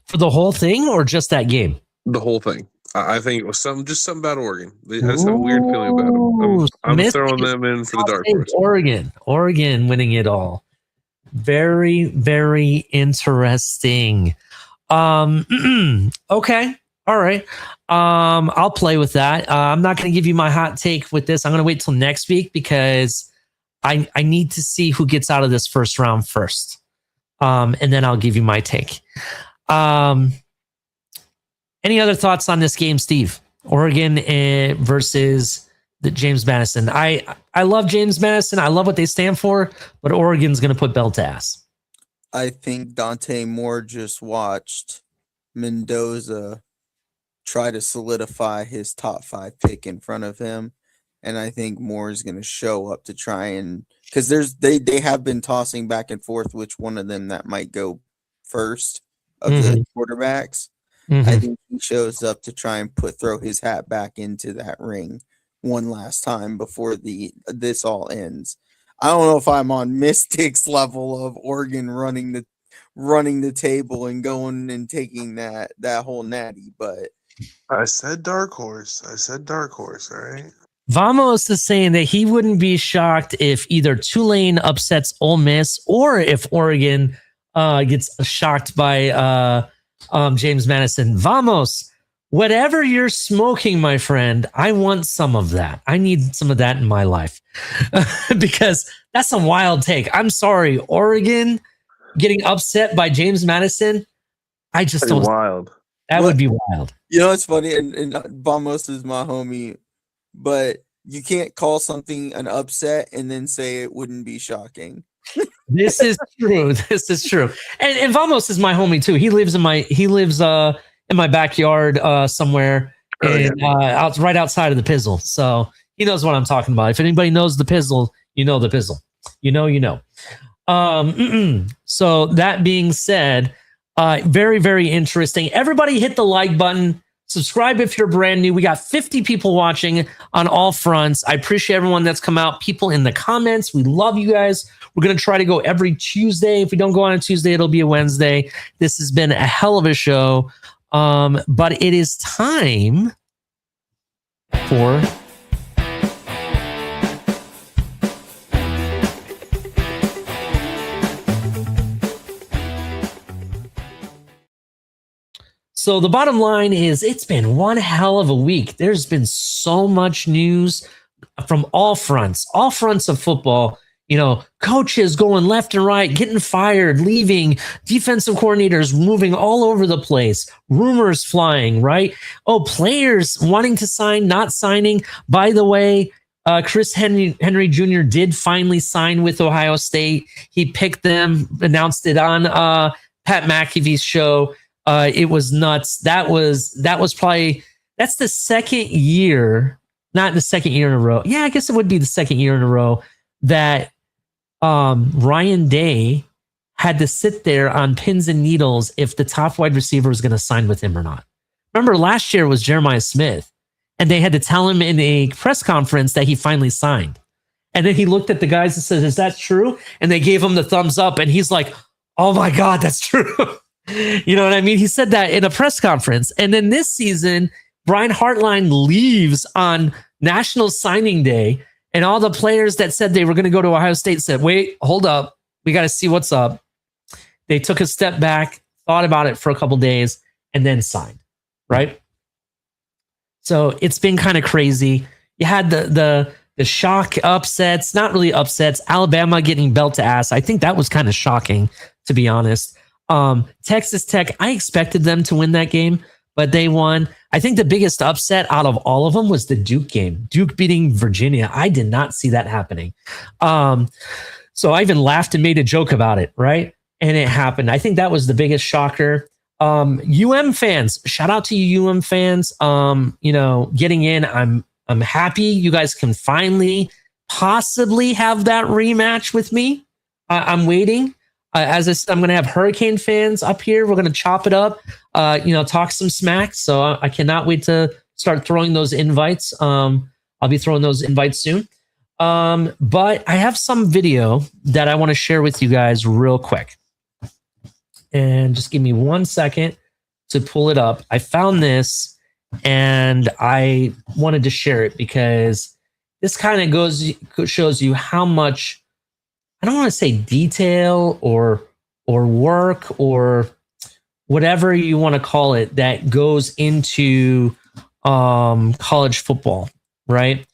For the whole thing or just that game? The whole thing. I think it was something about Oregon. I just have a weird feeling about them. I'm throwing them in for the dark horse. Oregon winning it all. Very, very interesting. Okay. All right. I'll play with that. I'm not going to give you my hot take with this. I'm going to wait till next week because I need to see who gets out of this first round first. And then I'll give you my take. Any other thoughts on this game, Steve? Oregon versus the James Madison. I love James Madison. I love what they stand for, but Oregon's going to put belt to ass. I think Dante Moore just watched Mendoza try to solidify his top 5 pick in front of him. And I think Moore is going to show up to try and, because they have been tossing back and forth which one of them that might go first of the quarterbacks. I think he shows up to try and throw his hat back into that ring one last time before this all ends. I don't know if I'm on Mystics level of Oregon running the table and going and taking that whole natty, but I said dark horse. All right. Vamos is saying that he wouldn't be shocked if either Tulane upsets Ole Miss or if Oregon gets shocked by James Madison. Vamos, whatever you're smoking, my friend, I want some of that. I need some of that in my life because that's a wild take. I'm sorry, Oregon getting upset by James Madison. I just don't. Wild. That would be wild. You know, it's funny, and Vamos is my homie, but you can't call something an upset and then say it wouldn't be shocking. This is true. And Vamos is my homie too. He lives in my backyard somewhere right outside of the Pizzle. So he knows what I'm talking about. If anybody knows the Pizzle, you know the Pizzle. You know. So that being said, very, very interesting. Everybody hit the like button. Subscribe if you're brand new. We got 50 people watching on all fronts. I appreciate everyone that's come out. People in the comments. We love you guys. We're going to try to go every Tuesday. If we don't go on a Tuesday, it'll be a Wednesday. This has been a hell of a show. But it is time for So the bottom line is it's been one hell of a week. There's been so much news from all fronts of football. You know, coaches going left and right, getting fired, leaving, defensive coordinators moving all over the place, rumors flying, right? Oh, players wanting to sign, not signing. By the way, Chris Henry Jr. did finally sign with Ohio State. He picked them, announced it on Pat McAfee's show. It was nuts. That was probably, that's the second year, not the second year in a row. Yeah, I guess it would be the second year in a row that Ryan Day had to sit there on pins and needles if the top wide receiver was going to sign with him or not. Remember, last year was Jeremiah Smith, and they had to tell him in a press conference that he finally signed. And then he looked at the guys and said, "Is that true?" And they gave him the thumbs up, and he's like, "Oh my God, that's true." You know what I mean? He said that in a press conference. And then this season, Brian Hartline leaves on National Signing Day. And all the players that said they were going to go to Ohio State said, "Wait, hold up. We got to see what's up." They took a step back, thought about it for a couple days, and then signed, right? So it's been kind of crazy. You had the shock upsets, not really upsets. Alabama getting belt to ass. I think that was kind of shocking, to be honest. Texas Tech, I expected them to win that game, but they won. I think the biggest upset out of all of them was the Duke game. Duke beating Virginia. I did not see that happening. So I even laughed and made a joke about it, right? And it happened. I think that was the biggest shocker. fans, shout out to you fans. Getting in. I'm happy you guys can finally possibly have that rematch with me. I'm waiting. I'm going to have Hurricane fans up here. We're going to chop it up, talk some smack. So I cannot wait to start throwing those invites. I'll be throwing those invites soon. But I have some video that I want to share with you guys real quick. And just give me 1 second to pull it up. I found this and I wanted to share it because this kind of shows you how much, I don't want to say detail or work or whatever you want to call it that goes into college football, right?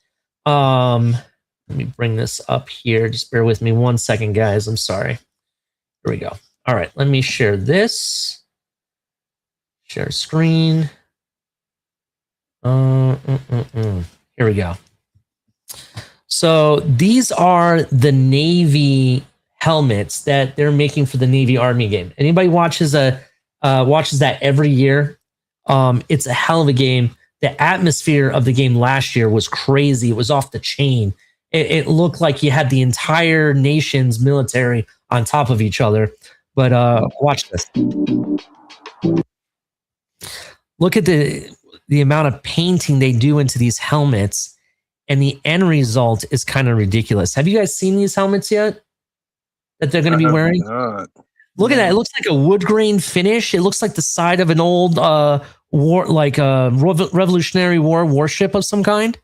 Let me bring this up here. Just bear with me 1 second, guys. I'm sorry. Here we go. All right, let me share this. Share screen. Here we go. So these are the Navy helmets that they're making for the Navy Army game. Anybody watches that every year? It's a hell of a game. The atmosphere of the game last year was crazy. It was off the chain. It looked like you had the entire nation's military on top of each other. But watch this. Look at the amount of painting they do into these helmets. And the end result is kind of ridiculous. Have you guys seen these helmets yet that they're going to be wearing? Look at that. It looks like a wood grain finish. It looks like the side of an old Revolutionary War warship of some kind.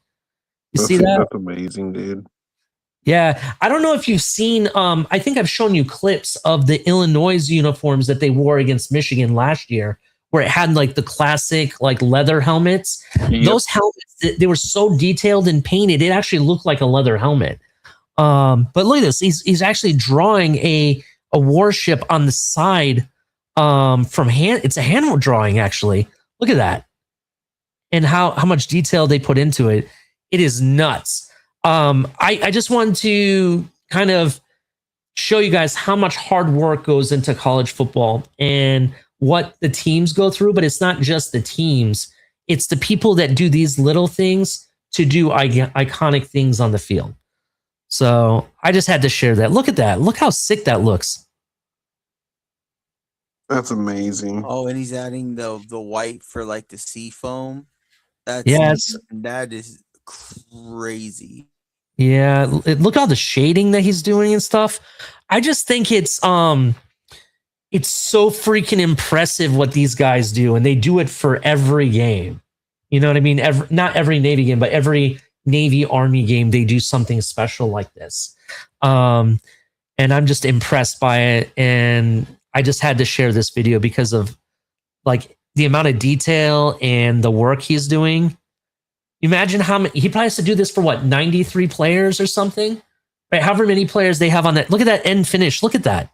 You see that? That's amazing, dude. Yeah. I don't know if you've seen, I think I've shown you clips of the Illinois uniforms that they wore against Michigan last year, where it had like the classic like leather helmets. Yep. Those helmets, they were so detailed and painted, it actually looked like a leather helmet. But look at this. He's actually drawing a warship on the side from hand. It's a hand drawing, actually. Look at that. And how much detail they put into it. It is nuts. I just wanted to kind of show you guys how much hard work goes into college football and what the teams go through, but it's not just the teams. It's the people that do these little things to do iconic things on the field. So I just had to share that. Look at that. Look how sick that looks. That's amazing. Oh, and he's adding the white for like the sea foam. That is crazy. Yeah, look at all the shading that he's doing and stuff. I just think it's so freaking impressive what these guys do, and they do it for every game. You know what I mean? Not every Navy game, but every Navy Army game, they do something special like this. And I'm just impressed by it. And I just had to share this video because of like the amount of detail and the work he's doing. Imagine how many, he probably has to do this for what, 93 players or something, right? However many players they have on that. Look at that end finish. Look at that.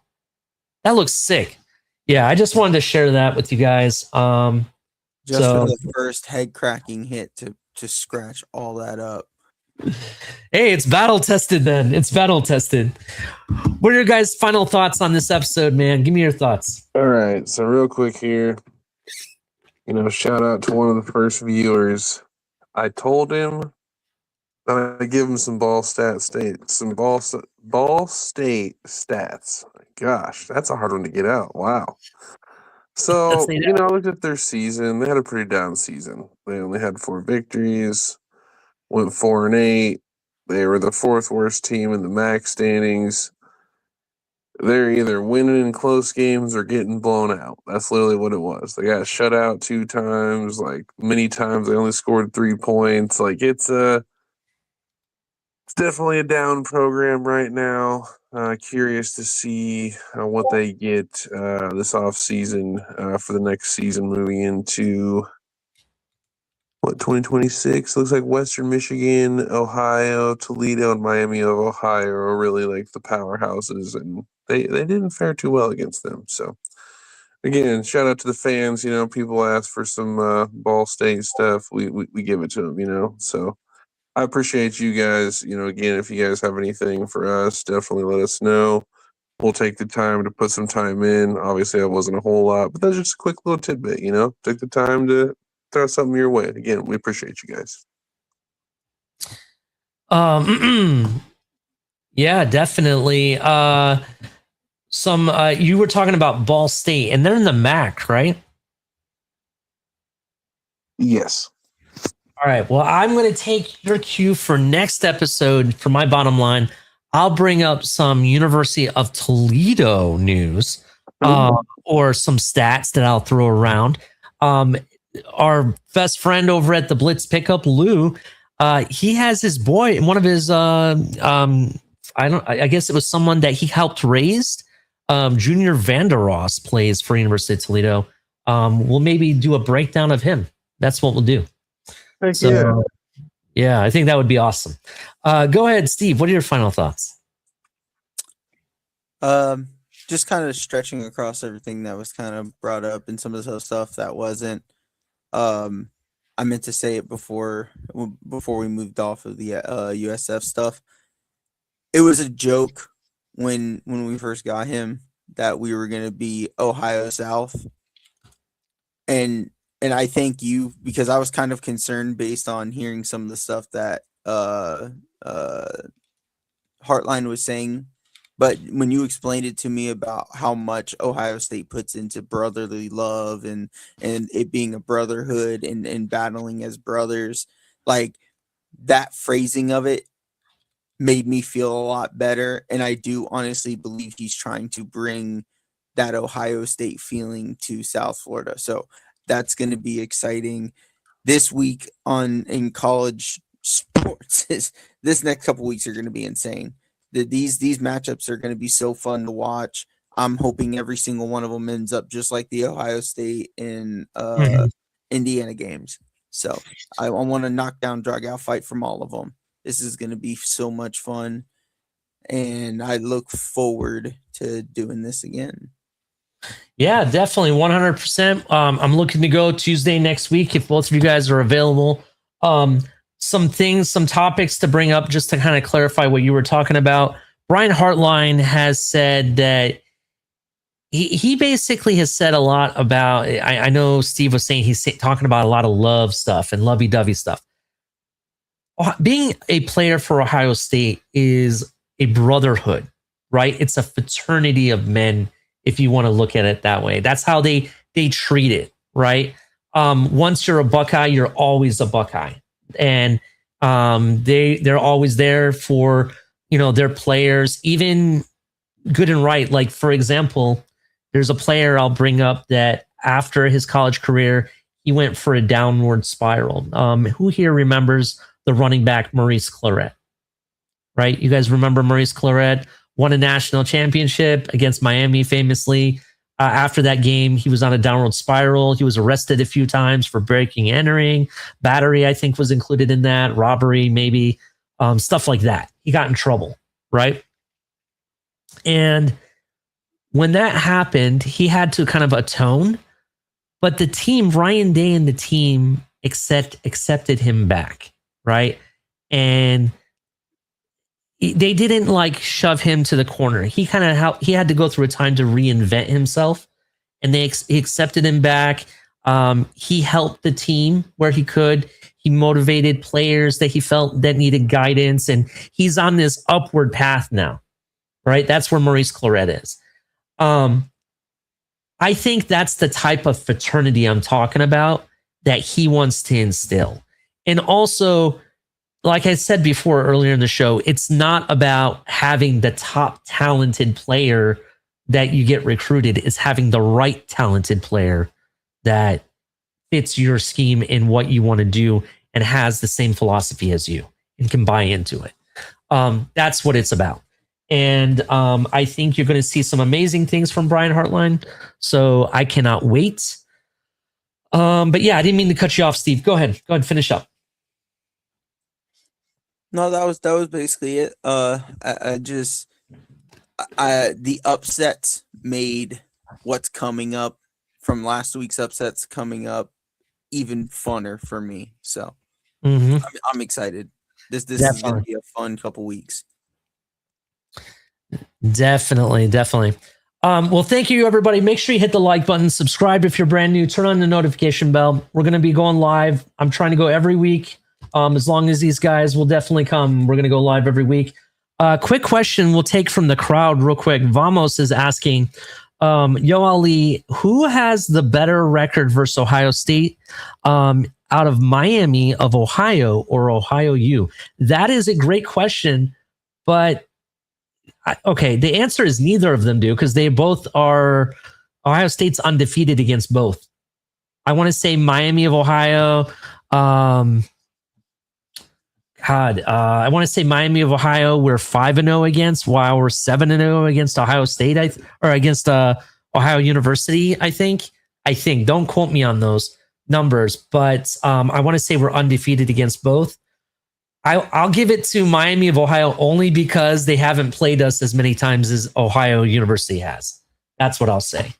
That looks sick. Yeah, I just wanted to share that with you guys. Just for So the first head cracking hit to scratch all that up. hey, it's battle tested then. It's battle tested. What are your guys' final thoughts on this episode, man? Give me your thoughts. All right, so real quick here, shout out to one of the first viewers. I told him that I give him some ball state stats. Gosh, that's a hard one to get out. Wow. So, Say that. I looked at their season. They had a pretty down season. They only had 4 victories, went 4-8. They were the 4th worst team in the MAC standings. They're either winning in close games or getting blown out. That's literally what it was. They got shut out 2 times. Like, many times they only scored 3 points. Like, it's definitely a down program right now. Curious to see what they get this offseason for the next season moving into 2026. Looks like Western Michigan, Ohio, Toledo, and Miami of Ohio are really like the powerhouses, and they didn't fare too well against them. So again, shout out to the fans. People ask for some Ball State stuff. We give it to them. So I appreciate you guys. Again, if you guys have anything for us, definitely let us know. We'll take the time to put some time in. Obviously, that wasn't a whole lot, but that's just a quick little tidbit, Take the time to throw something your way. Again, we appreciate you guys. Yeah, definitely. You were talking about Ball State, and they're in the MAC, right? Yes. All right. Well, I'm going to take your cue for next episode for my bottom line. I'll bring up some University of Toledo news or some stats that I'll throw around. Our best friend over at the Blitz Pickup, Lou, he has his boy, one of his, I guess it was someone that he helped raise. Junior Vandeross plays for University of Toledo. We'll maybe do a breakdown of him. That's what we'll do. Heck So, yeah, I think that would be awesome. Go ahead, Steve. What are your final thoughts? Just kind of stretching across everything that was kind of brought up and some of the stuff that wasn't. I meant to say it before we moved off of the USF stuff. It was a joke when we first got him that we were going to be Ohio South, and I thank you, because I was kind of concerned based on hearing some of the stuff that Heartline was saying. But when you explained it to me about how much Ohio State puts into brotherly love and it being a brotherhood and battling as brothers, like that phrasing of it made me feel a lot better. And I do honestly believe he's trying to bring that Ohio State feeling to South Florida. So that's going to be exciting. This week in college sports, this next couple weeks are going to be insane. These matchups are going to be so fun to watch. I'm hoping every single one of them ends up just like the Ohio State and Indiana games. So I want to knock down, drag out fight from all of them. This is going to be so much fun, and I look forward to doing this again. Yeah, definitely 100%. I'm looking to go Tuesday next week if both of you guys are available. Some topics to bring up just to kind of clarify what you were talking about. Brian Hartline has said that he basically has said a lot about, I know Steve was saying he's talking about a lot of love stuff and lovey-dovey stuff. Being a player for Ohio State is a brotherhood, right? It's a fraternity of men, if you want to look at it that way. That's how they treat it, right? Once you're a Buckeye, you're always a Buckeye. And they're always there for, their players, even good and right. Like, for example, there's a player I'll bring up that after his college career, he went for a downward spiral. Who here remembers the running back Maurice Claret? Right? You guys remember Maurice Claret won a national championship against Miami famously. After that game, he was on a downward spiral. He was arrested a few times for breaking, entering, battery, I think was included in that, robbery, maybe, stuff like that. He got in trouble, right? And when that happened, he had to kind of atone. But the team, Ryan Day and the team accepted him back, right? And they didn't like shove him to the corner. He kind of he had to go through a time to reinvent himself, and he accepted him back. He helped the team where he could. He motivated players that he felt that needed guidance, and he's on this upward path now, right? That's where Maurice Claret is. I think that's the type of fraternity I'm talking about that he wants to instill. And also, like I said before earlier in the show, it's not about having the top talented player that you get recruited. It's having the right talented player that fits your scheme in what you want to do and has the same philosophy as you and can buy into it. That's what it's about. And I think you're going to see some amazing things from Brian Hartline. So I cannot wait. But yeah, I didn't mean to cut you off, Steve. Go ahead. Go ahead and finish up. No, that was basically it. The upsets made what's coming up from last week's upsets coming up even funner for me. So I'm excited. This is going to be a fun couple weeks. Definitely. Well, thank you, everybody. Make sure you hit the like button, subscribe if you're brand new, turn on the notification bell. We're going to be going live. I'm trying to go every week. As long as these guys will definitely come, we're going to go live every week. Quick question we'll take from the crowd real quick. Vamos is asking, Yo Ali, who has the better record versus Ohio State out of Miami of Ohio or Ohio U? That is a great question, but okay, the answer is neither of them do because they both are. Ohio State's undefeated against both. I want to say Miami of Ohio. I want to say Miami of Ohio we're 5-0 against, while we're 7-0 against Ohio State, or against Ohio University. I think. Don't quote me on those numbers, but I want to say we're undefeated against both. I'll give it to Miami of Ohio only because they haven't played us as many times as Ohio University has. That's what I'll say.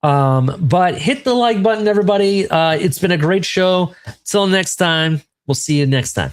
But hit the like button, everybody. It's been a great show. Till next time, we'll see you next time.